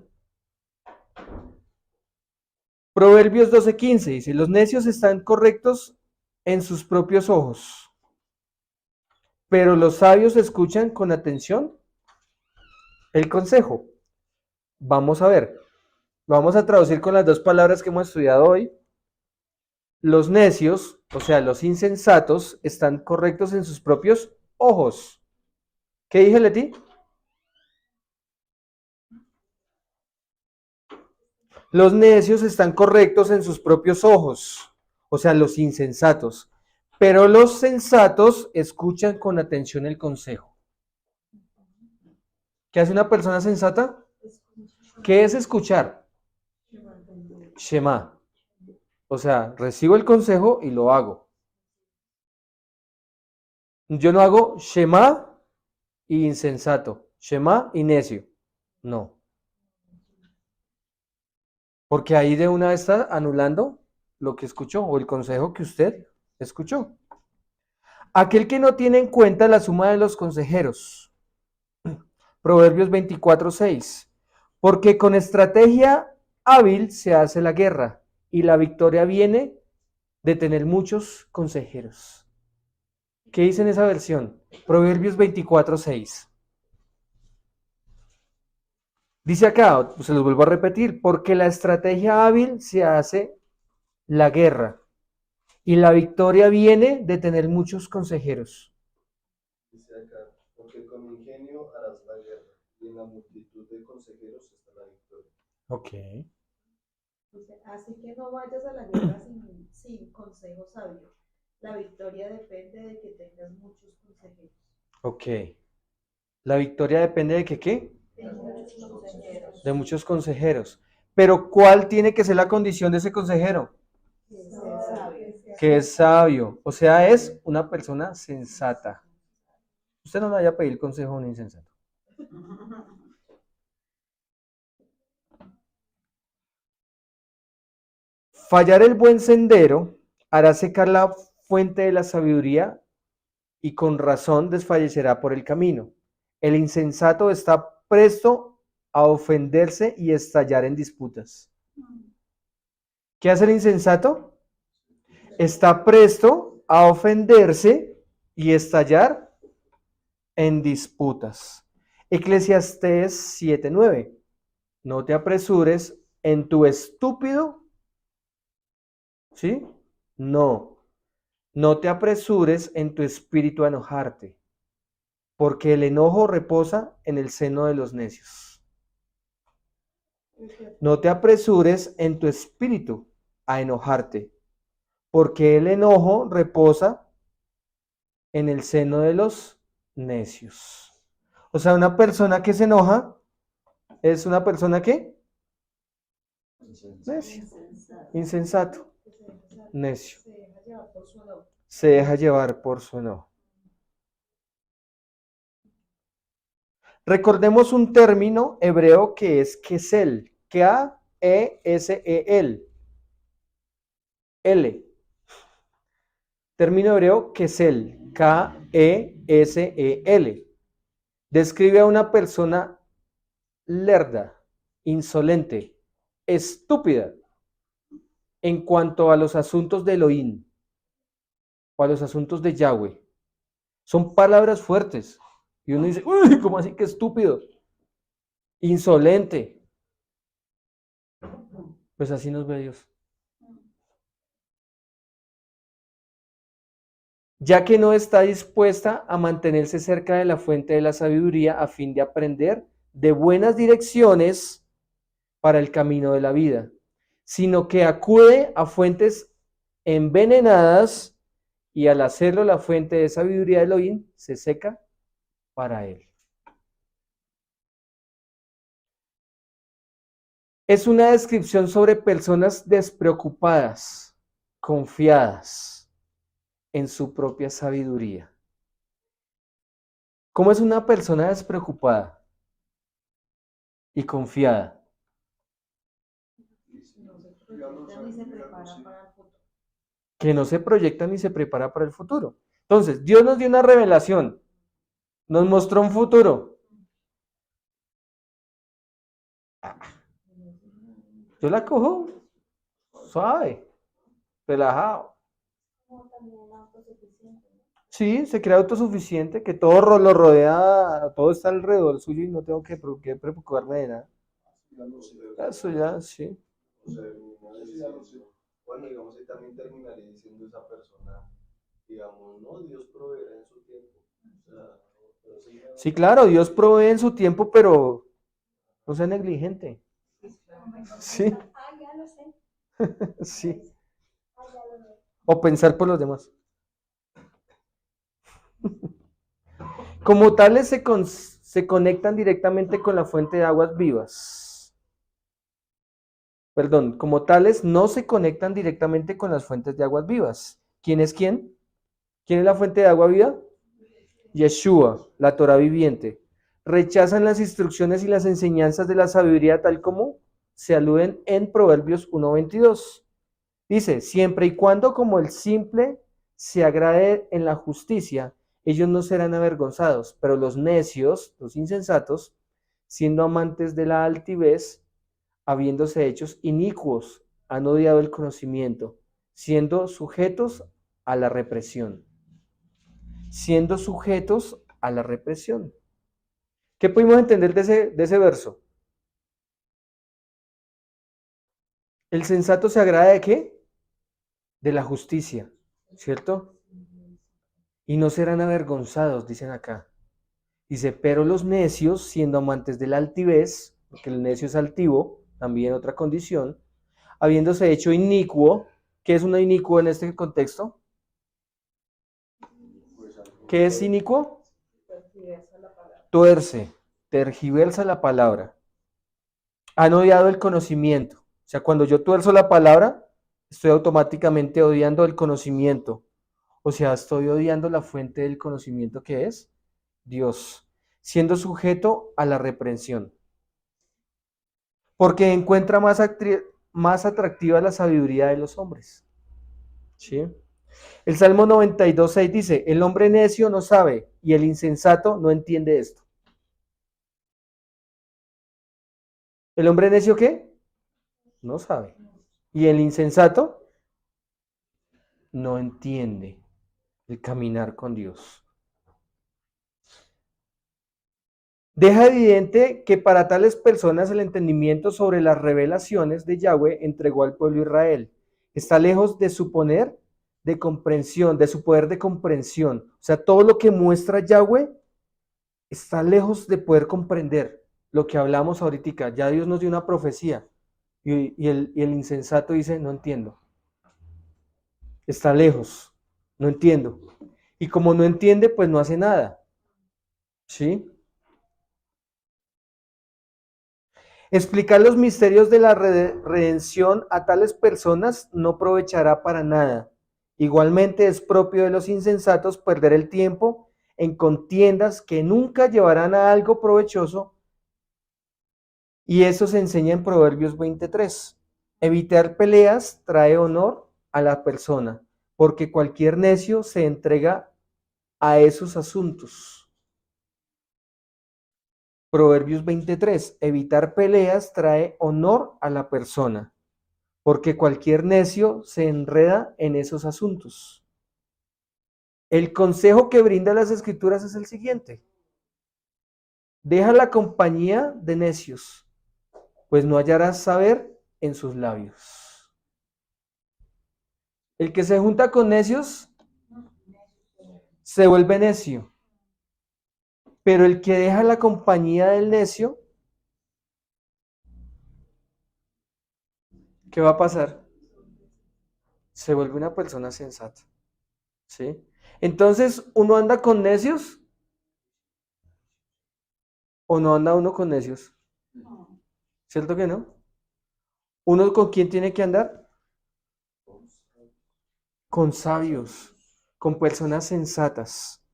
[SPEAKER 3] Proverbios 12:15 dice, los necios están correctos en sus propios ojos, pero los sabios escuchan con atención el consejo. Vamos a ver, lo vamos a traducir con las dos palabras que hemos estudiado hoy. Los necios, o sea, los insensatos, están correctos en sus propios ojos. ¿Qué dije, Leti? Los necios están correctos en sus propios ojos. o sea, los insensatos. Pero los sensatos escuchan con atención el consejo. ¿Qué hace una persona sensata? ¿Qué es escuchar? Shema. O sea, recibo el consejo y lo hago. Yo no hago Shema y insensato, Shema y necio. No. Porque ahí de una vez está anulando lo que escuchó o el consejo que usted escuchó. Aquel que no tiene en cuenta la suma de los consejeros. Proverbios 24:6. Porque con estrategia hábil se hace la guerra y la victoria viene de tener muchos consejeros. ¿Qué dice en esa versión? Proverbios 24:6. Dice acá, se los vuelvo a repetir, porque la estrategia hábil se hace la guerra y la victoria viene de tener muchos consejeros.
[SPEAKER 5] Dice acá, porque con ingenio harás la guerra y en la multitud de consejeros está la victoria.
[SPEAKER 3] Ok.
[SPEAKER 4] Dice, así que no vayas a la guerra sin consejo sabio. La victoria depende de que tengas muchos consejeros.
[SPEAKER 3] Ok. La victoria depende de que ¿qué?
[SPEAKER 4] De muchos consejeros.
[SPEAKER 3] De muchos consejeros. Pero ¿cuál tiene que ser la condición de ese consejero?
[SPEAKER 4] Que sea sabio.
[SPEAKER 3] Que es sabio. O sea, es una persona sensata. Usted no le vaya a pedir consejo a un insensato. Fallar el buen sendero hará secar la fuente de la sabiduría y con razón desfallecerá por el camino. El insensato está presto a ofenderse y estallar en disputas. ¿Qué hace el insensato? Está presto a ofenderse y estallar en disputas. Eclesiastés 7:9. No te apresures en tu estúpido. ¿Sí? No te apresures en tu espíritu a enojarte, porque el enojo reposa en el seno de los necios. No te apresures en tu espíritu a enojarte, porque el enojo reposa en el seno de los necios. O sea, una persona que se enoja es una persona que necio, insensato, necio. Se deja llevar por su enojo. Recordemos un término hebreo que es kesel, K-E-S-E-L. L. Término hebreo kesel, K-E-S-E-L. Describe a una persona lerda, insolente, estúpida en cuanto a los asuntos de Elohim o a los asuntos de Yahweh. Son palabras fuertes. Y uno dice, uy, ¿cómo así que estúpido? Insolente. Pues así nos ve Dios. Ya que no está dispuesta a mantenerse cerca de la fuente de la sabiduría a fin de aprender de buenas direcciones para el camino de la vida, sino que acude a fuentes envenenadas y al hacerlo la fuente de sabiduría de Elohim se seca para él. Es una descripción sobre personas despreocupadas, confiadas en su propia sabiduría. ¿Cómo es una persona despreocupada y confiada? Que no se proyecta ni se prepara para el futuro. Entonces, Dios nos dio una revelación, nos mostró un futuro. Yo la cojo suave, relajado. Sí, se crea autosuficiente, que todo lo rodea, todo está alrededor suyo y no tengo que preocuparme de nada. Eso ya, sí.
[SPEAKER 5] O sea, bueno, digamos, ahí también terminaría diciendo esa persona, digamos, no, Dios proveerá en su tiempo. O sea,
[SPEAKER 3] Sí, claro, Dios provee en su tiempo, pero no sea negligente. Sí.
[SPEAKER 6] Ya lo sé.
[SPEAKER 3] Sí.
[SPEAKER 6] Ya lo veo.
[SPEAKER 3] o pensar por los demás. Como tales se conectan directamente con la fuente de aguas vivas. Perdón, como tales no se conectan directamente con las fuentes de aguas vivas. ¿Quién es quién? ¿Quién es la fuente de agua viva? Yeshua, la Torah viviente. Rechazan las instrucciones y las enseñanzas de la sabiduría tal como se aluden en Proverbios 1:22. Dice, siempre y cuando como el simple se agrade en la justicia, ellos no serán avergonzados, pero los necios, los insensatos, siendo amantes de la altivez, habiéndose hechos inicuos, han odiado el conocimiento, siendo sujetos a la represión. Siendo sujetos a la represión. ¿Qué pudimos entender de ese verso? El sensato se agrada de qué? De la justicia, ¿cierto? Y no serán avergonzados, dicen acá. Dice, pero los necios, siendo amantes de la altivez, porque el necio es altivo, también otra condición, habiéndose hecho inicuo. ¿Qué es una inicuo en este contexto? ¿Qué es inicuo? Tuerce, tergiversa la palabra. Han odiado el conocimiento. O sea, cuando yo tuerzo la palabra, estoy automáticamente odiando el conocimiento. O sea, estoy odiando la fuente del conocimiento que es Dios, siendo sujeto a la reprensión. Porque encuentra más atractiva la sabiduría de los hombres. ¿Sí? El Salmo 92:6 dice, el hombre necio no sabe y el insensato no entiende esto. ¿El hombre necio qué? No sabe. ¿Y el insensato? No entiende el caminar con Dios. Deja evidente que para tales personas el entendimiento sobre las revelaciones de Yahweh entregó al pueblo de Israel. Está lejos de su poder de comprensión, de su poder de comprensión. O sea, todo lo que muestra Yahweh está lejos de poder comprender lo que hablamos ahorita. Ya Dios nos dio una profecía y el insensato dice, no entiendo. Está lejos, no entiendo. Y como no entiende, pues no hace nada. ¿Sí? Explicar los misterios de la redención a tales personas no aprovechará para nada. Igualmente es propio de los insensatos perder el tiempo en contiendas que nunca llevarán a algo provechoso, y eso se enseña en Proverbios 23. Evitar peleas trae honor a la persona, porque cualquier necio se entrega a esos asuntos. Proverbios 23, evitar peleas trae honor a la persona, porque cualquier necio se enreda en esos asuntos. El consejo que brinda las Escrituras es el siguiente: deja la compañía de necios, pues no hallarás saber en sus labios. El que se junta con necios se vuelve necio, pero el que deja la compañía del necio, ¿qué va a pasar? Se vuelve una persona sensata. ¿Sí? Entonces, ¿uno anda con necios? ¿O no anda uno con necios? ¿Cierto que no? ¿Uno con quién tiene que andar? Con sabios, con personas sensatas,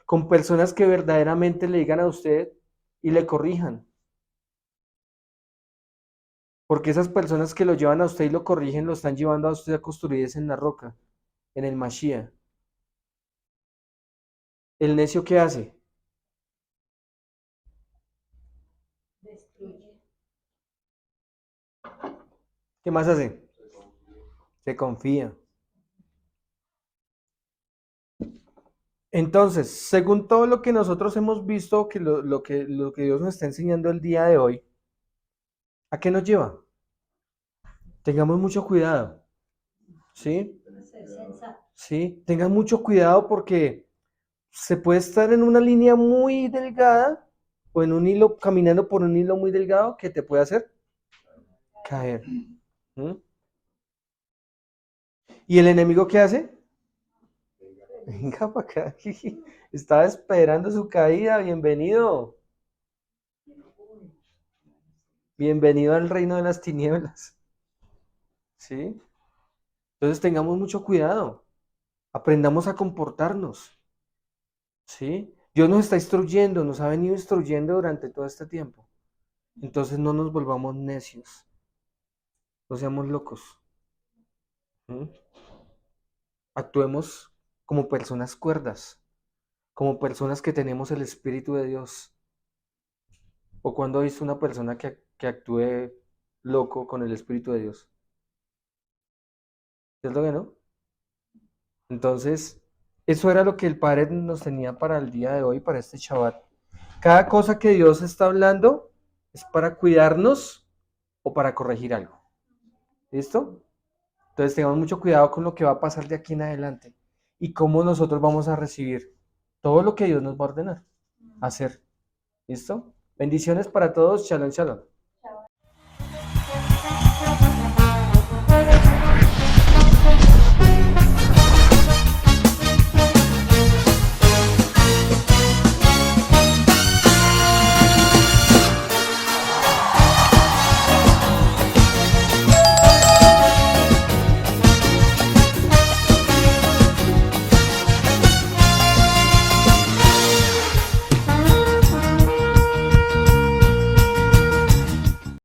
[SPEAKER 3] con personas que verdaderamente le digan a usted y le corrijan. Porque esas personas que lo llevan a usted y lo corrigen, lo están llevando a usted a construirse en la roca, en el Mashiach. ¿El necio qué hace?
[SPEAKER 6] Destruye.
[SPEAKER 3] ¿Qué más hace? Se confía. Entonces, según todo lo que nosotros hemos visto, que lo que Dios nos está enseñando el día de hoy, ¿a qué nos lleva? Tengamos mucho cuidado, ¿sí?
[SPEAKER 6] Ser sensato.
[SPEAKER 3] Sí, tengan mucho cuidado porque se puede estar en una línea muy delgada o en un hilo, caminando por un hilo muy delgado que te puede hacer caer. ¿Mm? ¿Y el enemigo qué hace? Venga para acá. Estaba esperando su caída. Bienvenido. Bienvenido al reino de las tinieblas. ¿Sí? Entonces tengamos mucho cuidado. Aprendamos a comportarnos. ¿Sí? Dios nos está instruyendo, nos ha venido instruyendo durante todo este tiempo. Entonces no nos volvamos necios. No seamos locos. ¿Mm? Actuemos como personas cuerdas, como personas que tenemos el Espíritu de Dios. ¿O cuando ha visto una persona que actúe loco con el Espíritu de Dios? ¿Cierto que no? Entonces, eso era lo que el Padre nos tenía para el día de hoy, para este Shabbat. Cada cosa que Dios está hablando es para cuidarnos o para corregir algo. ¿Listo? Entonces tengamos mucho cuidado con lo que va a pasar de aquí en adelante y cómo nosotros vamos a recibir todo lo que Dios nos va a ordenar hacer. ¿Listo? Bendiciones para todos. Shalom, shalom.